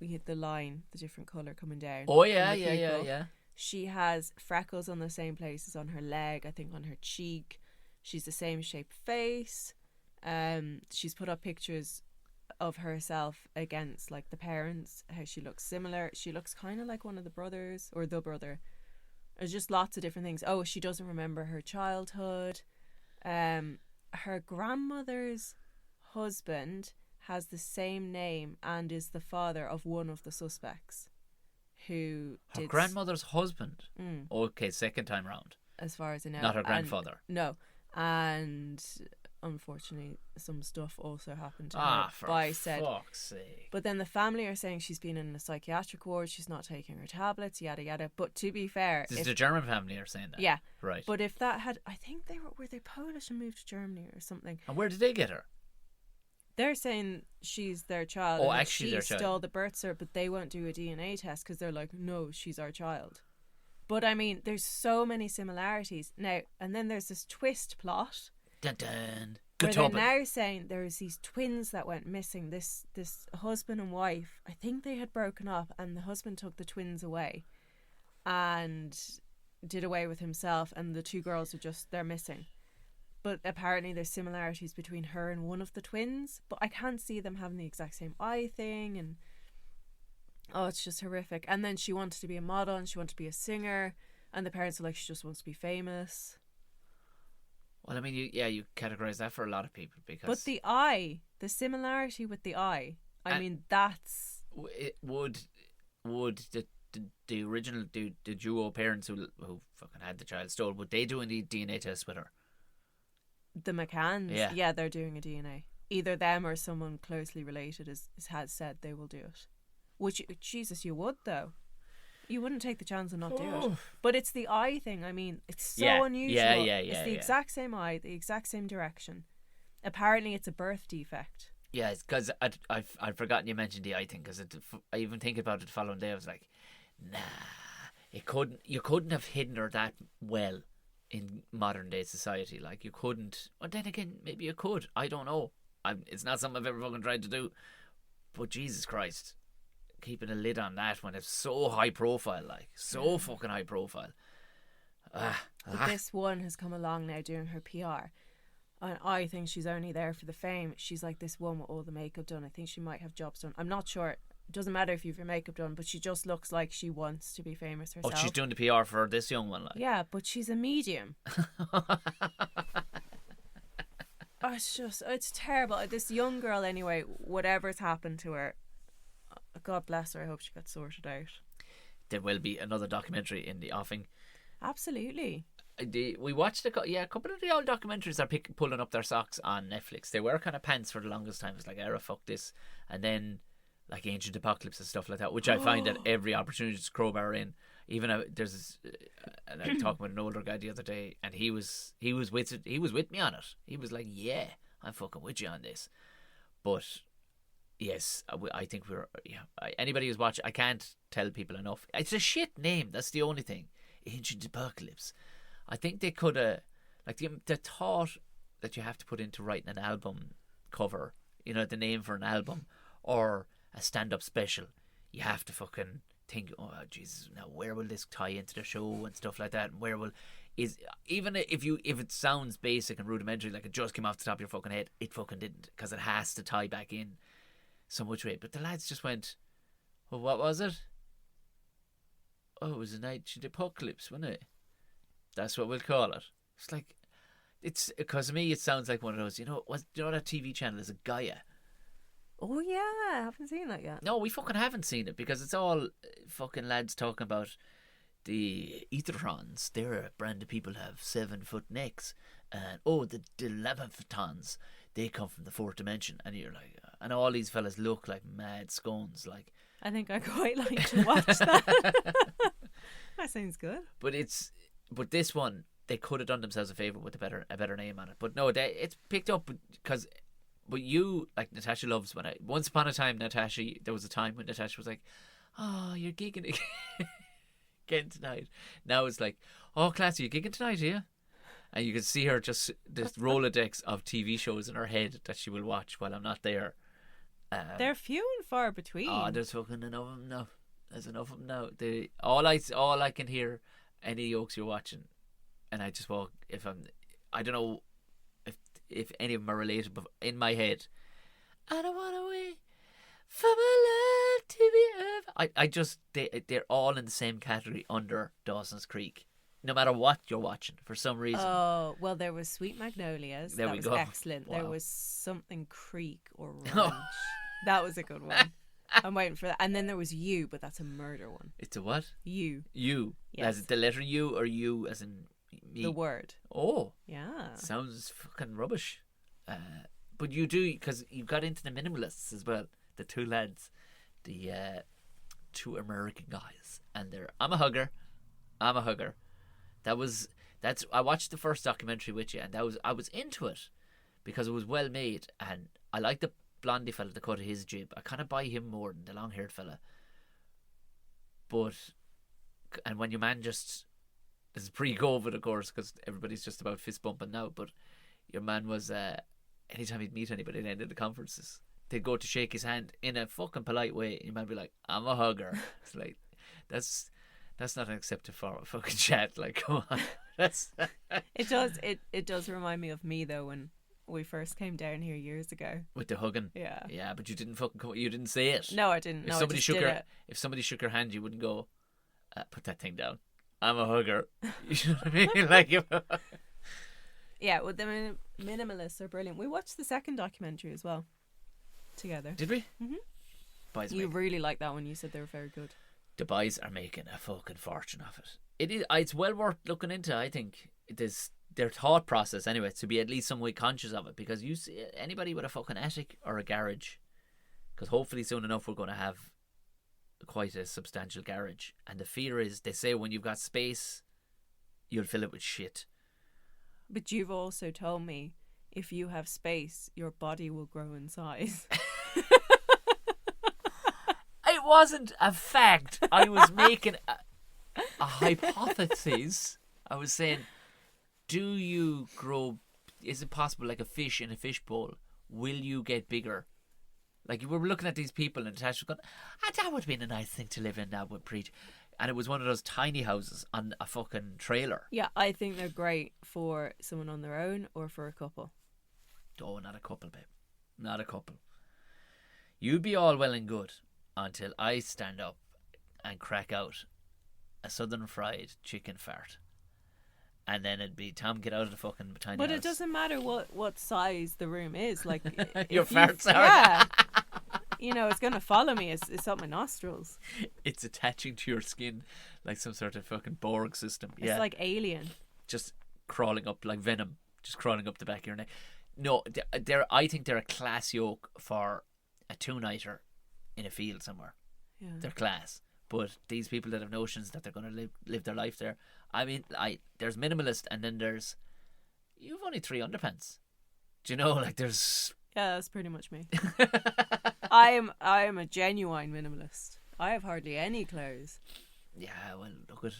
We hit the line, the different colour coming down. Oh yeah. She has freckles on the same places on her leg, I think on her cheek. She's the same shaped face. She's put up pictures of herself against like the parents, how she looks similar. She looks kind of like one of the brothers or the brother. There's just lots of different things. Oh, she doesn't remember her childhood. Her grandmother's husband has the same name and is the father of one of the suspects. Her grandmother's husband? Okay, second time round. As far as I know. Not her grandfather. No. And unfortunately, some stuff also happened to her. For fuck's sake. But then the family are saying she's been in a psychiatric ward, she's not taking her tablets, yada yada. But to be fair, the German family are saying that. Yeah, right. But if that had, I think were they Polish and moved to Germany or something. And where did they get her? They're saying she's their child. Oh, actually, their child. She stole the birth cert, but they won't do a DNA test because they're like, no, she's our child. But I mean, there's so many similarities now, and then there's this twist plot. Dun dun. Where they're now saying there's these twins that went missing. This husband and wife, I think they had broken up, and the husband took the twins away, and did away with himself, and the two girls they're missing. But apparently there's similarities between her and one of the twins, but I can't see them having the exact same eye thing, and it's just horrific. And then she wanted to be a model and she wanted to be a singer, and the parents are like, she just wants to be famous. Well, I mean, you categorize that for a lot of people because. But the similarity with the eye, I mean, that's. Would the original the duo parents who fucking had the child stolen, would they do any DNA tests with her? The McCanns, yeah, they're doing a DNA. Either them or someone closely related has said they will do it. Which, Jesus, you would though. You wouldn't take the chance and not do it. But it's the eye thing. I mean, it's so unusual. Yeah. It's the exact same eye, the exact same direction. Apparently, it's a birth defect. Yeah, it's because I'd forgotten you mentioned the eye thing, because I even think about it the following day. I was like, nah, you couldn't have hidden her that well in modern day society. Like, you couldn't. But then again, maybe you could. I don't know. It's not something I've ever fucking tried to do. But Jesus Christ, keeping a lid on that when it's so high profile, like so fucking high profile. But this one has come along now doing her PR, and I think she's only there for the fame. She's like this one with all the makeup done. I think she might have jobs done. I'm not sure. It doesn't matter if you've your makeup done, but she just looks like she wants to be famous herself. Oh, she's doing the PR for this young one, like. Yeah, but she's a medium. It's terrible. This young girl, anyway, whatever's happened to her, God bless her. I hope she got sorted out. There will be another documentary in the offing. Absolutely. We watched a couple of the old documentaries are pulling up their socks on Netflix. They were kind of pants for the longest time. It's like, fuck this. And then like Ancient Apocalypse and stuff like that, which I find at every opportunity to crowbar in. Even and I was talking with an older guy the other day, and he was with me on it. He was like, "Yeah, I'm fucking with you on this." But yes, I think anybody who's watching, I can't tell people enough. It's a shit name. That's the only thing. Ancient Apocalypse. I think they could have, like the thought that you have to put into writing an album cover, the name for an album or a stand-up special. You have to fucking think, oh Jesus, now where will this tie into the show and stuff like that, and where will even if it sounds basic and rudimentary, like it just came off the top of your fucking head, it fucking didn't, because it has to tie back in so much way. But the lads just went, well, what was it? Oh, it was an Ancient Apocalypse, wasn't it? That's what we'll call it. It's like, it's because to me it sounds like one of those. That TV channel is a Gaia. Oh yeah, I haven't seen that yet. No, we fucking haven't seen it, because it's all fucking lads talking about the Etherons. They're a brand of people who have 7-foot necks, and the Leviathans, they come from the fourth dimension, and you're like, and all these fellas look like mad scones, like. I think I quite like to watch that. That sounds good. But this one, they could have done themselves a favour with a better name on it. But no, it's picked up because. But you, like Natasha loves once upon a time, Natasha, there was a time when Natasha was like, oh, you're gigging again tonight. Now it's like, oh, class, are you gigging tonight, are you? And you can see her just this Rolodex of TV shows in her head that she will watch while I'm not there. They're few and far between. Oh, there's fucking enough of them now. There's enough of them now. All I can hear any yokes you're watching, and I just walk. I don't know if any of them are related, but in my head, I don't want to wait for my love to be over. They're all in the same category under Dawson's Creek. No matter what you're watching, for some reason. Oh, well, there was Sweet Magnolias. There that we was go. Excellent. Wow. There was Something Creek or Ranch. That was a good one. I'm waiting for that. And then there was You, but that's a murder one. It's a what? You. You. Yes. As the letter U, or you as in me? The word. Oh. Yeah. Sounds fucking rubbish. But you do, because you got into the minimalists as well. The two lads. The two American guys. And I'm a hugger. I watched the first documentary with you, and I was into it because it was well made, and I like the blondie fella, the cut of his jib. I kind of buy him more than the long haired fella. And when your man this is pre-COVID, of course, because everybody's just about fist bumping now, but your man was, anytime he'd meet anybody at the end of the conferences, they'd go to shake his hand in a fucking polite way, and your man would be like, I'm a hugger. It's like, that's not an accepted form of fucking chat. Like, come on. It does remind me of me though when we first came down here years ago. With the hugging. Yeah, but you didn't you didn't say it. No, I didn't. If somebody shook your hand, you wouldn't go, put that thing down. I'm a hugger. You know what I mean? Like, yeah. Well, the minimalists are brilliant. We watched the second documentary as well together. Did we? Mm-hmm. You really liked that one. You said they were very good. The boys are making a fucking fortune of it. It's well worth looking into. I think it is their thought process anyway, to be at least some way conscious of it, because you see anybody with a fucking attic or a garage, because hopefully soon enough we're going to have quite a substantial garage, and the fear is, they say when you've got space you'll fill it with shit. But you've also told me if you have space your body will grow in size. It wasn't a fact. I was making a hypothesis. I was saying, do you grow? Is it possible, like a fish in a fishbowl? Will you get bigger? Like, we were looking at these people, and Natasha was going, that would have been a nice thing to live in. That would preach. And it was one of those tiny houses on a fucking trailer. Yeah, I think they're great for someone on their own or for a couple. Oh, not a couple, babe. Not a couple. You'd be all well and good until I stand up and crack out a southern fried chicken fart. And then it'd be, Tom, get out of the fucking tiny house. But it doesn't matter what size the room is. Like, your farts are. Yeah. It's going to follow me. It's up my nostrils. It's attaching to your skin like some sort of fucking Borg system. It's like Alien. just crawling up like venom, just crawling up the back of your neck. No, I think they're a class yoke for a 2-nighter in a field somewhere. Yeah. They're class. But these people that have notions that they're going to live their life there. I mean, there's minimalist, and then there's, you've only 3 underpants. Do you know? Like, there's. Yeah, that's pretty much me. I am a genuine minimalist. I have hardly any clothes. Yeah, well, look at.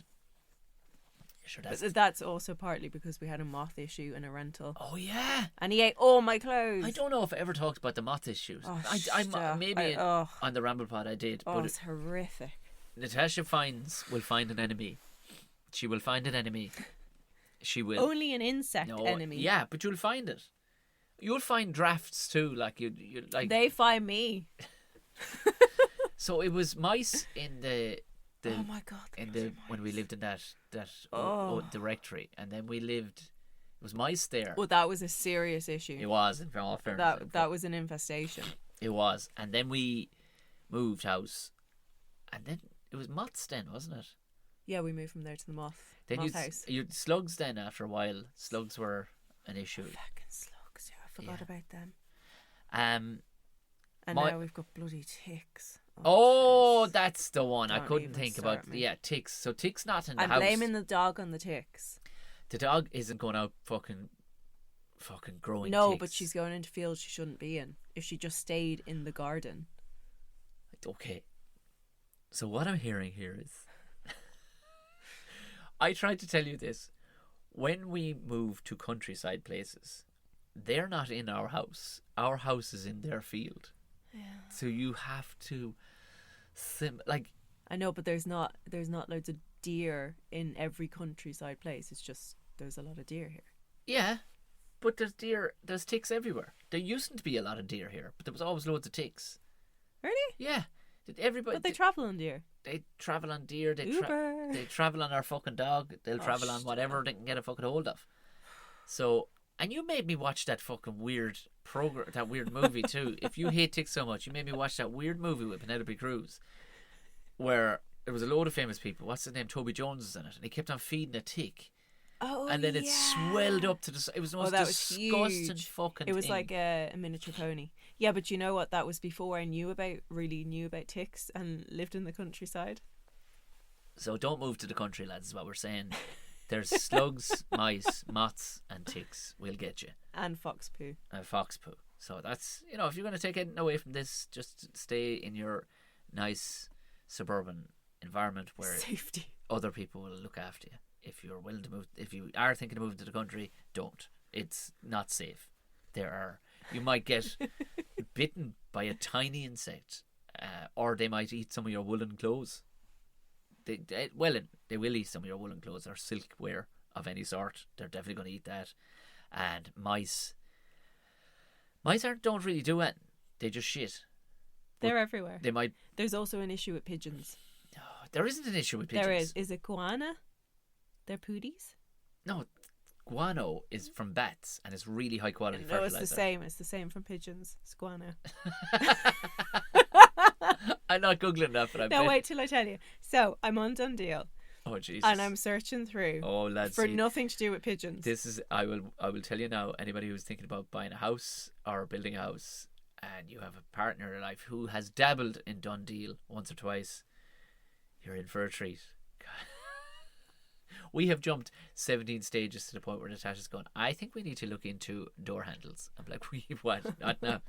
Sure, But that's also partly because we had a moth issue in a rental. Oh yeah, and he ate all my clothes. I don't know if I ever talked about the moth issues. Oh, maybe on the Ramble Pod I did. Oh, but it's horrific. Natasha will find an enemy. She will find an enemy. She will. Only an insect enemy. Yeah, but you'll find it. You'll find drafts too. Like you like. They find me. So it was mice in the. Oh my god! When we lived in that directory, and then we lived. It was mice there. Well, that was a serious issue. It was, in all fairness. That was an infestation. It was, and then we moved house, and then it was moths. Then wasn't it? Yeah, we moved from there to the moth house. You'd slugs then after a while. Slugs were an issue. Fucking slugs! Yeah, I forgot about them. And now we've got bloody ticks. Oh, that's the one. I couldn't even think about. me. Yeah, ticks. So ticks not in the I'm house. blaming the dog on the ticks. The dog isn't going out fucking growing. No, ticks. but she's going into fields she shouldn't be in. If she just stayed in the garden. Okay. So what I'm hearing here is, I tried to tell you this. When we move to countryside places, they're not in our house. Our house is in their field. Yeah. So you have to, I know, but there's not loads of deer in every countryside place. It's just there's a lot of deer here. Yeah, but there's ticks everywhere. There used to be a lot of deer here, but there was always loads of ticks. Really? Yeah. Everybody. But they travel on deer. They travel on deer. They travel on our fucking dog. They'll travel on whatever they can get a fucking hold of. So, and you made me watch that fucking weird that weird movie too. If you hate ticks so much, you made me watch that weird movie with Penelope Cruz, where there was a load of famous people. What's his name? Toby Jones is in it, and he kept on feeding a tick. Oh, and then it swelled up to the. It was the most disgusting fucking. It was thing. like a miniature pony. Yeah, but you know what? That was before I really knew about ticks and lived in the countryside. So don't move to the country, lads. Is what we're saying. There's slugs, mice, moths, and ticks. We'll get you. And fox poo. And fox poo. So that's, if you're going to take anything away from this, just stay in your nice suburban environment where safety. Other people will look after you. If you're willing to move, if you are thinking of moving to the country, don't. It's not safe. You might get bitten by a tiny insect, or they might eat some of your woolen clothes. They will eat some of your woolen clothes or silkware of any sort. They're definitely going to eat that. And mice don't really do it. They just shit. They're everywhere. They might. There's also an issue with pigeons. No, there isn't an issue with pigeons. There is. Is it guana? They're pooties? No, guano is from bats and it's really high quality no, fertilizer. It's the same. It's the same from pigeons. It's guano. I'm not googling that, but wait till I tell you. So I'm on Dundeal. Oh Jesus! And I'm searching through. Oh lads, for nothing to do with pigeons. This is. I will tell you now. Anybody who's thinking about buying a house or building a house, and you have a partner in life who has dabbled in Dundeal once or twice, you're in for a treat. We have jumped 17 stages to the point where Natasha's going, I think we need to look into door handles. I'm like, what? Not now.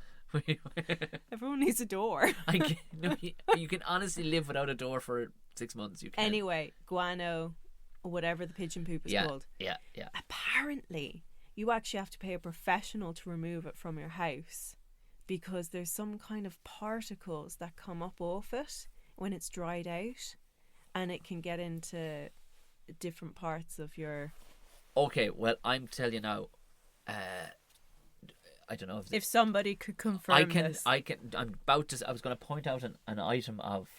Everyone needs a door. You can honestly live without a door for 6 months. You can. Anyway, guano, or whatever the pigeon poop is called. Yeah. Apparently, you actually have to pay a professional to remove it from your house because there's some kind of particles that come up off it when it's dried out, and it can get into different parts of your. Okay, well, I'm telling you now. I don't know if somebody could confirm this. I was going to point out an item of.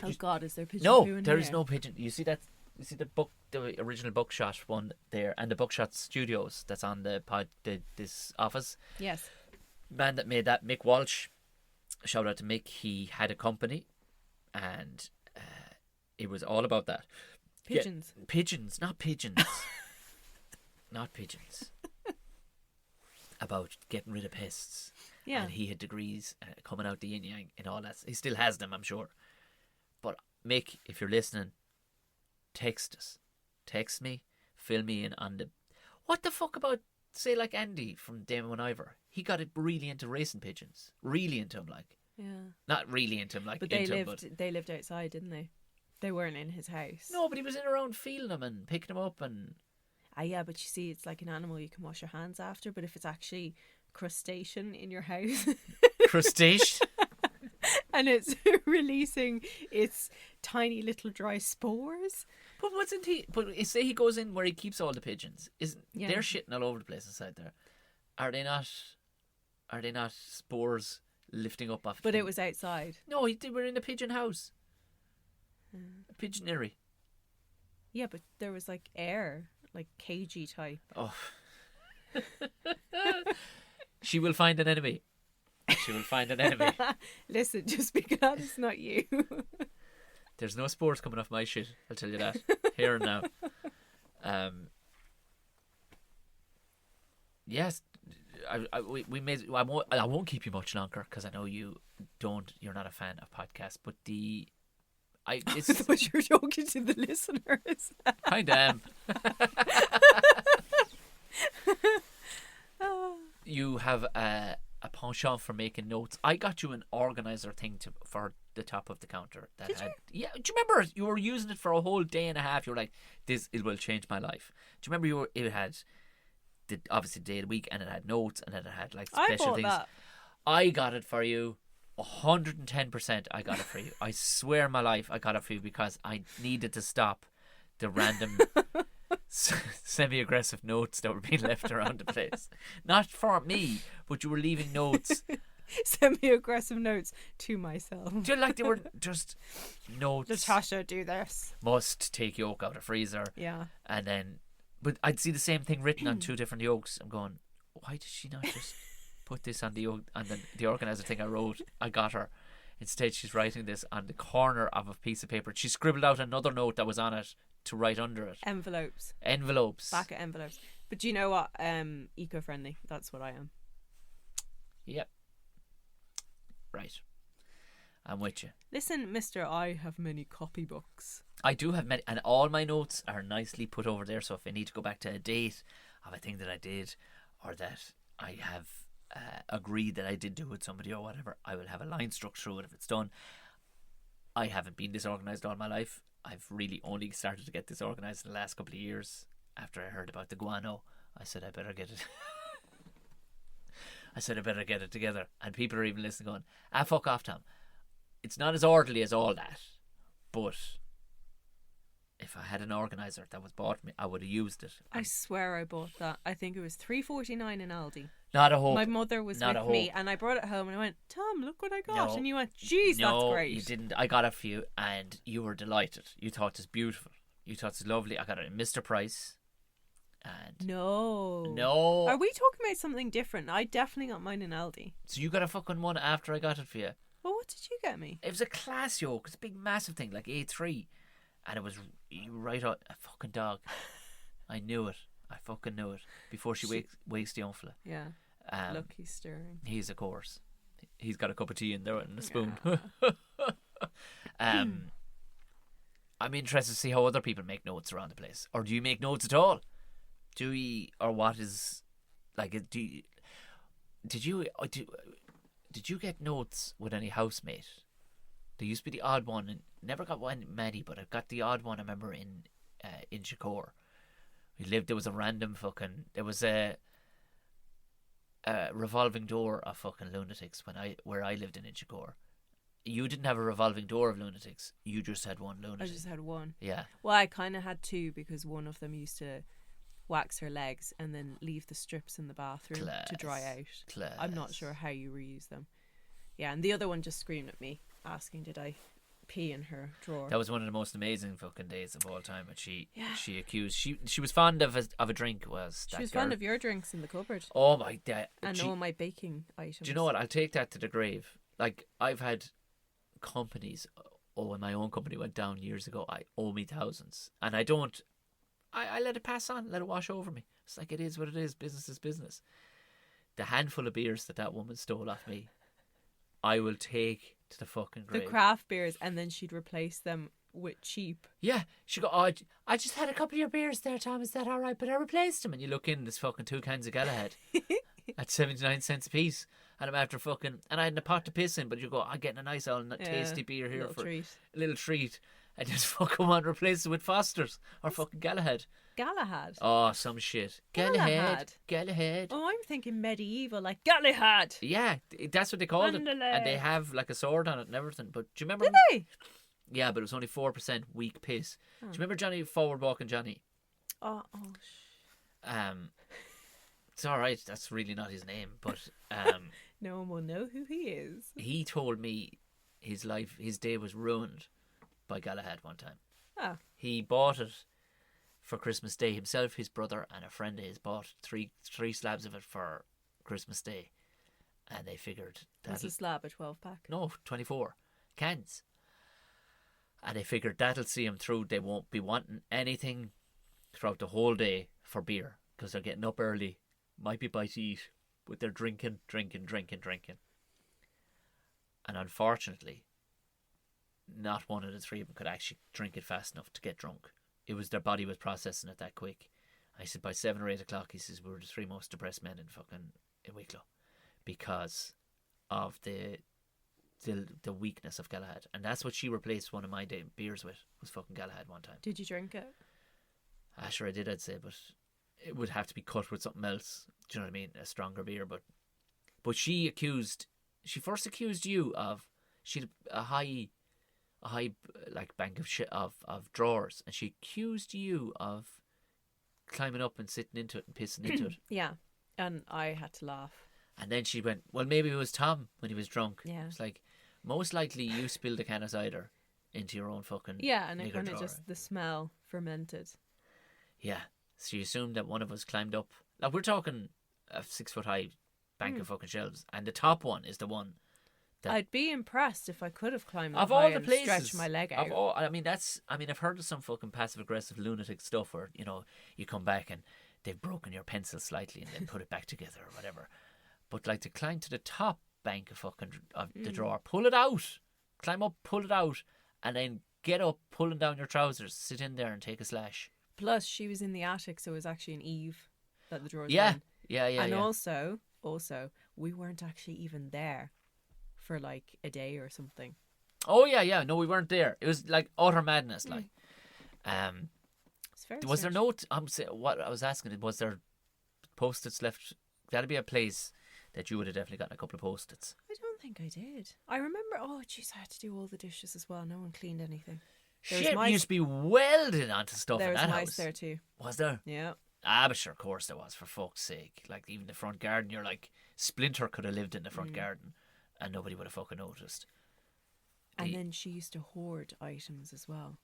Oh God, is there pigeon poo in here? No, there is no pigeon. You see that? You see the original Buckshot one there, and the Buckshot Studios that's on this office. Yes. Man that made that, Mick Walsh. Shout out to Mick. He had a company, and it was all about that. Pigeons. Yeah, pigeons, not pigeons. Not pigeons. About getting rid of pests. Yeah. And he had degrees coming out the yin yang and all that. He still has them, I'm sure. But Mick, if you're listening, text us. Text me, fill me in on the... What the fuck about, say, like Andy from Damon and Ivor? He got it really into racing pigeons. Really into them, like. Yeah. Not really into them, like. But they lived outside, didn't they? They weren't in his house. No, but he was in around feeling them and picking them up and... Ah, yeah, but you see, it's like an animal you can wash your hands after, but if it's actually crustacean in your house... Crustacean? And it's releasing its tiny little dry spores. But wasn't he... But say he goes in where he keeps all the pigeons. Yeah. They're shitting all over the place inside there. Are they not spores lifting up off... But it was outside. No, they were in a pigeon house. A pigeonary. Yeah, but there was like air, like cagey type. Oh. She will find an enemy. She will find an enemy. Listen, just be glad it's not you. There's no spores coming off my shit, I'll tell you that. Here and now. Yes, I won't keep you much longer because I know you're not a fan of podcasts, but I thought you were talking to the listeners. I am. You have a penchant for making notes. I got you an organizer thing for the top of the counter. Did you? Yeah. Do you remember you were using it for a whole day and a half? You were like, it will change my life. Do you remember it had obviously day of the week and it had notes and then it had like special things. That. I got it for you. 110% I got it for you. I swear my life I got it for you because I needed to stop the random semi-aggressive notes that were being left around the place. Not for me, but you were leaving notes. Semi-aggressive notes to myself. Like they were just notes. Natasha, do this. Must take yolk out of freezer. Yeah. And then, but I'd see the same thing written on two different yolks. I'm going, why did she not just put this on the organizer thing I wrote? I got her. Instead, she's writing this on the corner of a piece of paper. She scribbled out another note that was on it to write under it. Envelopes. Back of envelopes. But do you know what? Eco-friendly. That's what I am. Yep. Right. I'm with you. Listen, mister, I have many copybooks. I do have many, and all my notes are nicely put over there. So if I need to go back to a date of a thing that I did or that I have agreed that I did do with somebody or whatever, I will have a line struck through it if it's done. I haven't been disorganised all my life. I've really only started to get disorganised in the last couple of years after I heard about the guano. I said I better get it. I said I better get it together. And people are even listening going, fuck off, Tom. It's not as orderly as all that. But if I had an organiser that was bought me, I would have used it. I swear I bought that. I think it was $3.49 in Aldi. Not a hope. My mother was with me and I brought it home and I went, Tom, look what I got. No. And you went, jeez, that's great. No, you didn't. I got it for you and you were delighted. You thought it was beautiful. You thought it was lovely. I got it in Mr. Price. And No. Are we talking about something different? I definitely got mine in Aldi. So you got a fucking one after I got it for you? Well, what did you get me? It was a class yoke. It's a big massive thing like A3. And it was right out a fucking dog. I knew it. I fucking knew it. Before she wakes the unfla. Yeah. Look, he's stirring. He's, of course. He's got a cup of tea in there and a spoon. Yeah. I'm interested to see how other people make notes around the place. Or do you make notes at all? Do we, or what is, like, did you get notes with any housemate? There used to be the odd one, and never got many, but I got the odd one. I remember in Shakor. There was a random fucking, there was a revolving door of fucking lunatics where I lived in Inchicore. You didn't have a revolving door of lunatics. You just had one lunatic. I just had one. Yeah. Well, I kind of had two because one of them used to wax her legs and then leave the strips in the bathroom to dry out. Class. I'm not sure how you reuse them. Yeah, and the other one just screamed at me, asking did I pee in her drawer. That was one of the most amazing fucking days of all time. And she accused, she was fond of a drink. She was fond of your drinks in the cupboard. Oh my god! And all my baking items. Do you know what? I'll take that to the grave. Like, I've had companies oh, when my own company went down years ago, I owe me thousands. And I don't, I let it pass on, let it wash over me. It's like, it is what it is. Business is business. The handful of beers that woman stole off me, I will take to the fucking The grave. craft beers, and then she'd replace them with cheap. Yeah, she go, oh, I just had a couple of your beers there, Tom. Is that all right? But I replaced them. And you look in, there's fucking 2 cans of Galahad at 79 cents a piece. And I'm after fucking, and I had a pot to piss in, but you go, I'm getting a nice old tasty beer here for treat. a little treat. And just fucking want to replace it with Foster's or fucking Galahad. Galahad. Oh, some shit. Galahad. Galahad. Oh, I'm thinking medieval, like Galahad. Yeah, that's what they called it. Andale. And they have like a sword on it and everything. But do you remember? Did they? Yeah, but it was only 4% weak piss. Oh. Do you remember Johnny Forward Walking Johnny? Oh. It's all right. That's really not his name, but No one will know who he is. he told me his day was ruined by Galahad one time. Oh. He bought it for Christmas Day himself. His brother and a friend of his bought three slabs of it for Christmas Day, and they figured That's a slab, a 12-pack. no 24 cans, and they figured that'll see him through. They won't be wanting anything throughout the whole day for beer because they're getting up early. Might be by to eat, but they're drinking. And unfortunately, not one of the three of them could actually drink it fast enough to get drunk. It was their body was processing it that quick. I said by 7 or 8 o'clock, he says, we were the 3 most depressed men in Wicklow because of the weakness of Galahad. And that's what she replaced one of my beers with, was fucking Galahad one time. Did you drink it? Sure I did, I'd say, but it would have to be cut with something else. Do you know what I mean? A stronger beer. But she first accused you of, she had a high like bank of drawers, and she accused you of climbing up and sitting into it and pissing into it. Yeah, and I had to laugh. And then she went, well, maybe it was Tom when he was drunk. Yeah. It's like, most likely you spilled a can of cider into your own fucking Yeah, and it nigger kind of drawer. just, the smell fermented. Yeah. So she assumed that one of us climbed up. Like, we're talking a 6-foot high bank of fucking shelves, and the top one is the one that, I'd be impressed if I could have climbed of up all high the and places, stretched my leg out. I've heard of some fucking passive aggressive lunatic stuff where, you know, you come back and they've broken your pencil slightly and then put it back together or whatever. But like, to climb to the top bank of the drawer, pull it out, climb up, pull it out, and then get up, pulling down your trousers, sit in there and take a slash. Plus, she was in the attic, so it was actually an eave that the drawers Yeah. were in. Yeah. And yeah. also, we weren't actually even there for like a day or something. Oh yeah. No, we weren't there. It was like utter madness. Like, It's very was there strange. what I was asking, was there post-its left? That'd be a place that you would have definitely gotten a couple of post-its. I don't think I did. I remember, oh jeez, I had to do all the dishes as well. No one cleaned anything. There was Shit, we mice- used to be welding onto stuff There in was that mice house. there too. Was there? Yeah. But sure, of course there was, for fuck's sake. Like, even the front garden, you're like, Splinter could have lived in the front garden and nobody would have fucking noticed. And then she used to hoard items as well.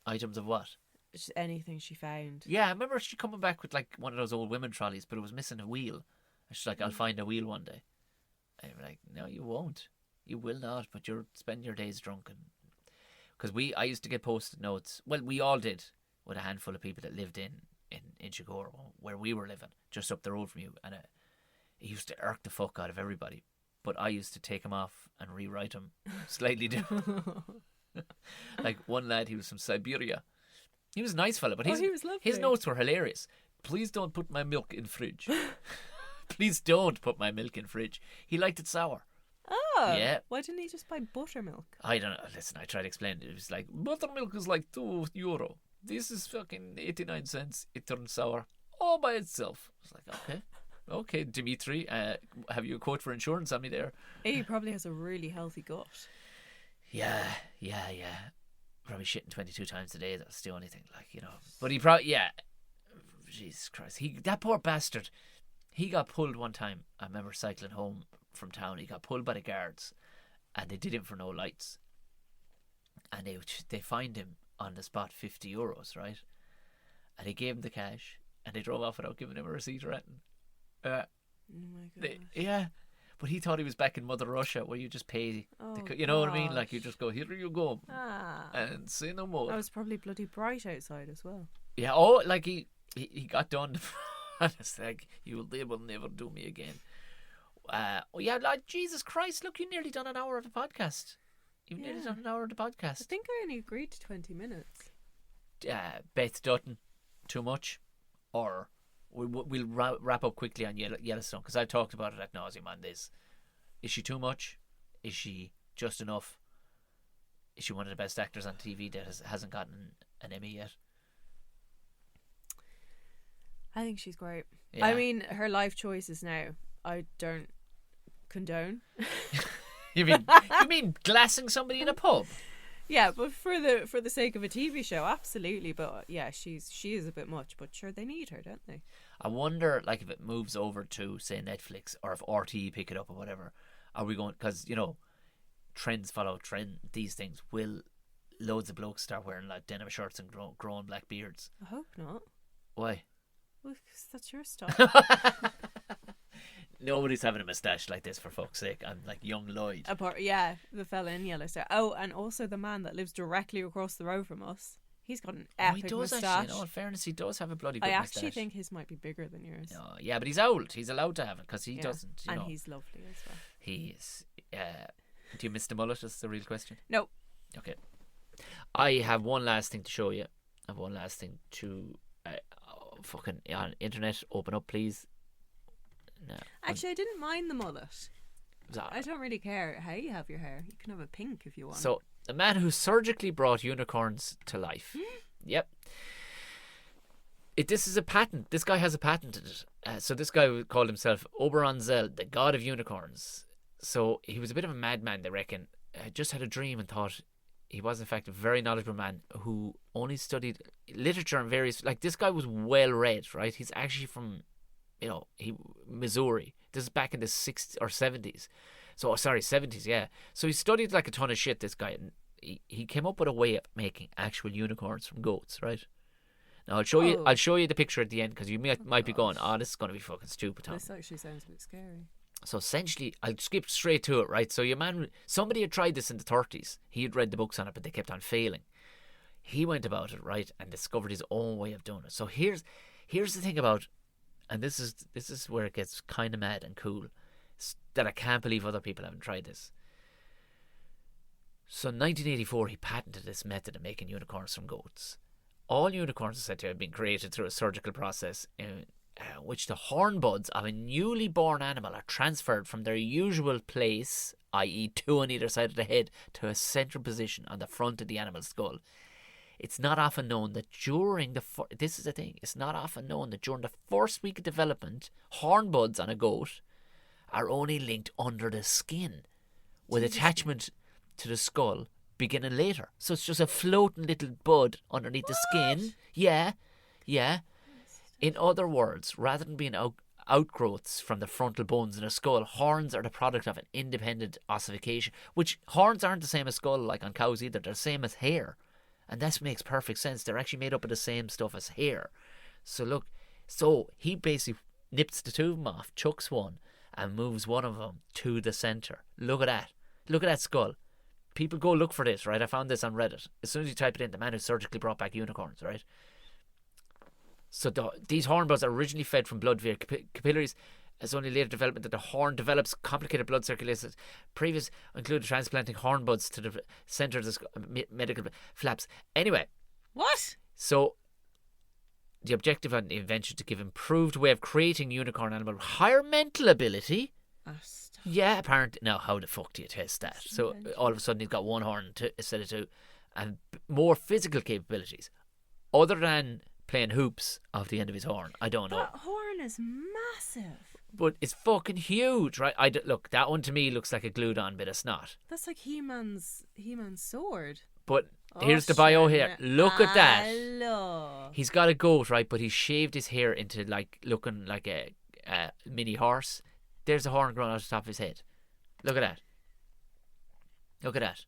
Items of what? Just anything she found. Yeah, I remember she coming back with like one of those old women trolleys, but it was missing a wheel. And she's like, I'll find a wheel one day. And you're like, no, you won't. You will not, but you'll spend your days drunk. Because I used to get post-it notes. Well, we all did, with a handful of people that lived in Chigor, where we were living, just up the road from you. And it used to irk the fuck out of everybody. But I used to take them off and rewrite them slightly different. Like, one lad, he was from Siberia. He was a nice fella, but he was lovely. his notes were hilarious. Please don't put my milk in fridge. Please don't put my milk in fridge. He liked it sour. Oh. Yeah. Why didn't he just buy buttermilk? I don't know. Listen, I tried to explain it. It was like, buttermilk is like €2. This is fucking 89 cents. It turned sour all by itself. I was like, okay. Okay, Dimitri, have you a quote for insurance on me there? He probably has a really healthy gut. Yeah. Probably shitting 22 times a day. That's the only thing, like, you know. But he probably, yeah. Jesus Christ. That poor bastard. He got pulled one time. I remember cycling home from town. He got pulled by the guards, and they did him for no lights. And they fined him on the spot €50, right? And they gave him the cash, and they drove off without giving him a receipt or anything. Oh my god. Yeah. But he thought he was back in Mother Russia, where you just pay. Oh, You know what I mean? gosh. Like, you just go, here you go, Ah. and say no more. It was probably bloody bright outside as well. Yeah. Oh, like he got done. And it's like, they will never do me again. Oh yeah, like Jesus Christ! Look, you nearly done an hour of the podcast. You've nearly done an hour of the I podcast. think I only agreed to 20 minutes. Beth Dutton, too much, or we'll wrap up quickly on Yellowstone, because I've talked about it ad nauseum on this. Is she too much? Is she just enough? Is she one of the best actors on TV that hasn't gotten an Emmy yet? I think she's great. Yeah. I mean, her life choices now, I don't condone. You mean glassing somebody in a pub? Yeah, but for the sake of a TV show, absolutely. But yeah, she is a bit much. But sure, they need her, don't they? I wonder, like, if it moves over to, say, Netflix, or if RTE pick it up or whatever. Are we going? Because trends follow trend. These things will. Loads of blokes start wearing like denim shirts and growing black beards. I hope not. Why? Well, 'cause that's your stuff. Nobody's having a moustache like this, for fuck's sake. I'm like young Lloyd. Yeah, the fella in Yellowstone. Oh, and also the man that lives directly across the road from us. He's got an epic he does moustache. actually. In all fairness, he does have a bloody good I moustache. actually think his might be bigger than yours. No, yeah, but he's old. He's allowed to have it, because he Yeah. doesn't. And he's lovely as well. He is. Do you miss the mullet? Is the real question. No. Okay. I have one last thing to show you. I have one last thing to fucking on internet. Open up, please. No. Actually, I didn't mind the mullet. I don't really care how you have your hair. You can have a pink if you want. So, a man who surgically brought unicorns to life. Yep. This is a patent. This guy has a patent in it. So this guy called himself Oberon Zell, the god of unicorns. So he was a bit of a madman, they reckon. Just had a dream and thought he was in fact a very knowledgeable man who only studied literature and various. Like, this guy was well read, right? He's actually from, Missouri. This is back in the 60s or 70s. So, sorry, 70s, yeah. So he studied like a ton of shit, this guy, and he came up with a way of making actual unicorns from goats, right? Now I'll show you the picture at the end, because you might be going, oh, this is going to be fucking stupid, Tom. This actually sounds a bit scary. So essentially, I'll skip straight to it, right? So somebody had tried this in the 30s. He had read the books on it, but they kept on failing. He went about it, right, and discovered his own way of doing it. So here's the thing about, and this is where it gets kind of mad and cool, that I can't believe other people haven't tried this. So in 1984, he patented this method of making unicorns from goats. All unicorns are said to have been created through a surgical process in which the horn buds of a newly born animal are transferred from their usual place, i.e. two on either side of the head, to a central position on the front of the animal's skull. It's not often known that during this is the thing, it's not often known that during the first week of development, horn buds on a goat are only linked under the skin, with attachment to the skull beginning later. So it's just a floating little bud underneath the skin. Yeah. In other words, rather than being outgrowths from the frontal bones in a skull, horns are the product of an independent ossification, which horns aren't the same as skull, like on cows either. They're the same as hair. And this makes perfect sense. They're actually made up of the same stuff as hair. So look, he basically nips the two of them off, chucks one, and moves one of them to the centre. Look at that. Look at that skull. People go look for this, right? I found this on Reddit. As soon as you type it in, the man who surgically brought back unicorns, right? So these horn buds are originally fed from blood via capillaries. It's only later development that the horn develops complicated blood circulation. Previous included transplanting horn buds to the centre of the medical flaps. Anyway. What? So the objective of the invention to give improved way of creating unicorn animal with higher mental ability. Yeah, apparently. Now, how the fuck do you test that? So all of a sudden he's got one horn instead of two, and more physical capabilities, other than playing hoops off the end of his horn. I don't know. That horn is massive. But it's fucking huge, right? Look, that one to me looks like a glued-on bit of snot. That's like He-Man's sword. But here's the bio here. Look at that. Hello. He's got a goat, right? But he's shaved his hair into looking like a mini horse. There's a horn growing out the top of his head. Look at that. Look at that.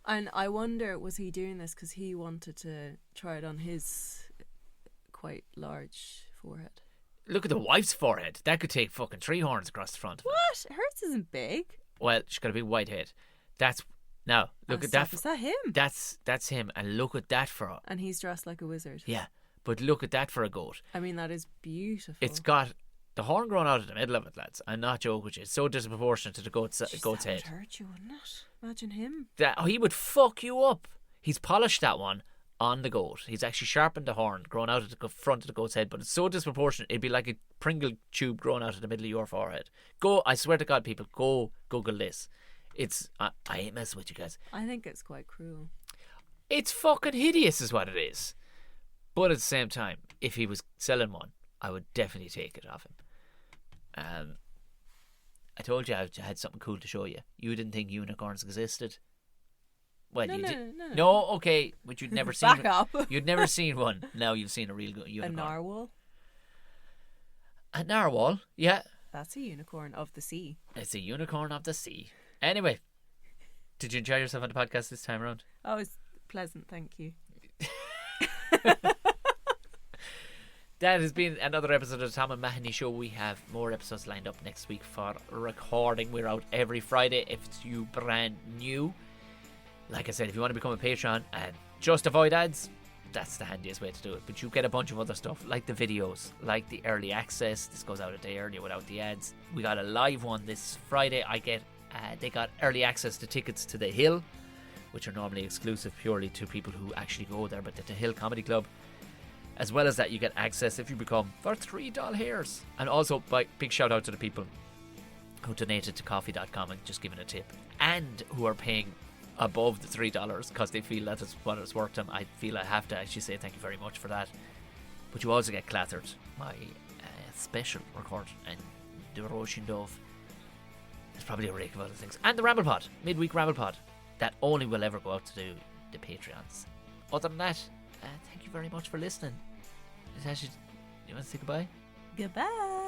And I wonder, was he doing this because he wanted to try it on his quite large forehead? Look at the wife's forehead. That could take fucking 3 horns across the front of it. What? Hers isn't big. Well, she's got a big white head. That's now look at that. Is that him? That's him, and look at that for And he's dressed like a wizard. yeah. But look at that for a goat. I mean, that is beautiful. It's got the horn growing out of the middle of it, lads. I'm not joking with you. It's so disproportionate to the goat's Jeez, that head. would hurt you, wouldn't it? Imagine him. That he would fuck you up. He's polished that one on the goat. He's actually sharpened the horn growing out of the front of the goat's head, but it's so disproportionate. It'd be like a Pringle tube growing out of the middle of your forehead. Go! I swear to God, people, go Google this. It's I ain't messing with you guys. I think it's quite cruel. It's fucking hideous, is what it is. But at the same time, if he was selling one, I would definitely take it off him. I told you I had something cool to show you. You didn't think unicorns existed. Well, No, you no, did. no. No, okay, but you'd never seen. Back up. You'd never seen one. Now you've seen a real A unicorn. narwhal. A narwhal, yeah. That's a unicorn of the sea. It's a unicorn of the sea. Anyway, did you enjoy yourself on the podcast this time around? Oh, it's pleasant, thank you. That has been another episode of the Tom and Mahoney Show. We have more episodes lined up next week for recording. We're out every Friday if it's you brand new. Like I said, if you want to become a Patreon and just avoid ads, that's the handiest way to do it. But you get a bunch of other stuff like the videos, like the early access. This goes out a day earlier without the ads. We got a live one this Friday. They got early access to tickets to The Hill, which are normally exclusive purely to people who actually go there, but the Hill Comedy Club. As well as that, you get access if you become for $3 hairs. And also, big shout out to the people who donated to coffee.com and just giving a tip, and who are paying above the $3 because they feel that is what it's worth them. I feel I have to actually say thank you very much for that. But you also get Clattered, my special record, and the Roisin Dove. There's probably a rake of other things. And the Ramble Pod, midweek Ramble Pod, that only will ever go out to the Patreons. Other than that, thank you very much for listening. Natasha, you want to say goodbye? Goodbye.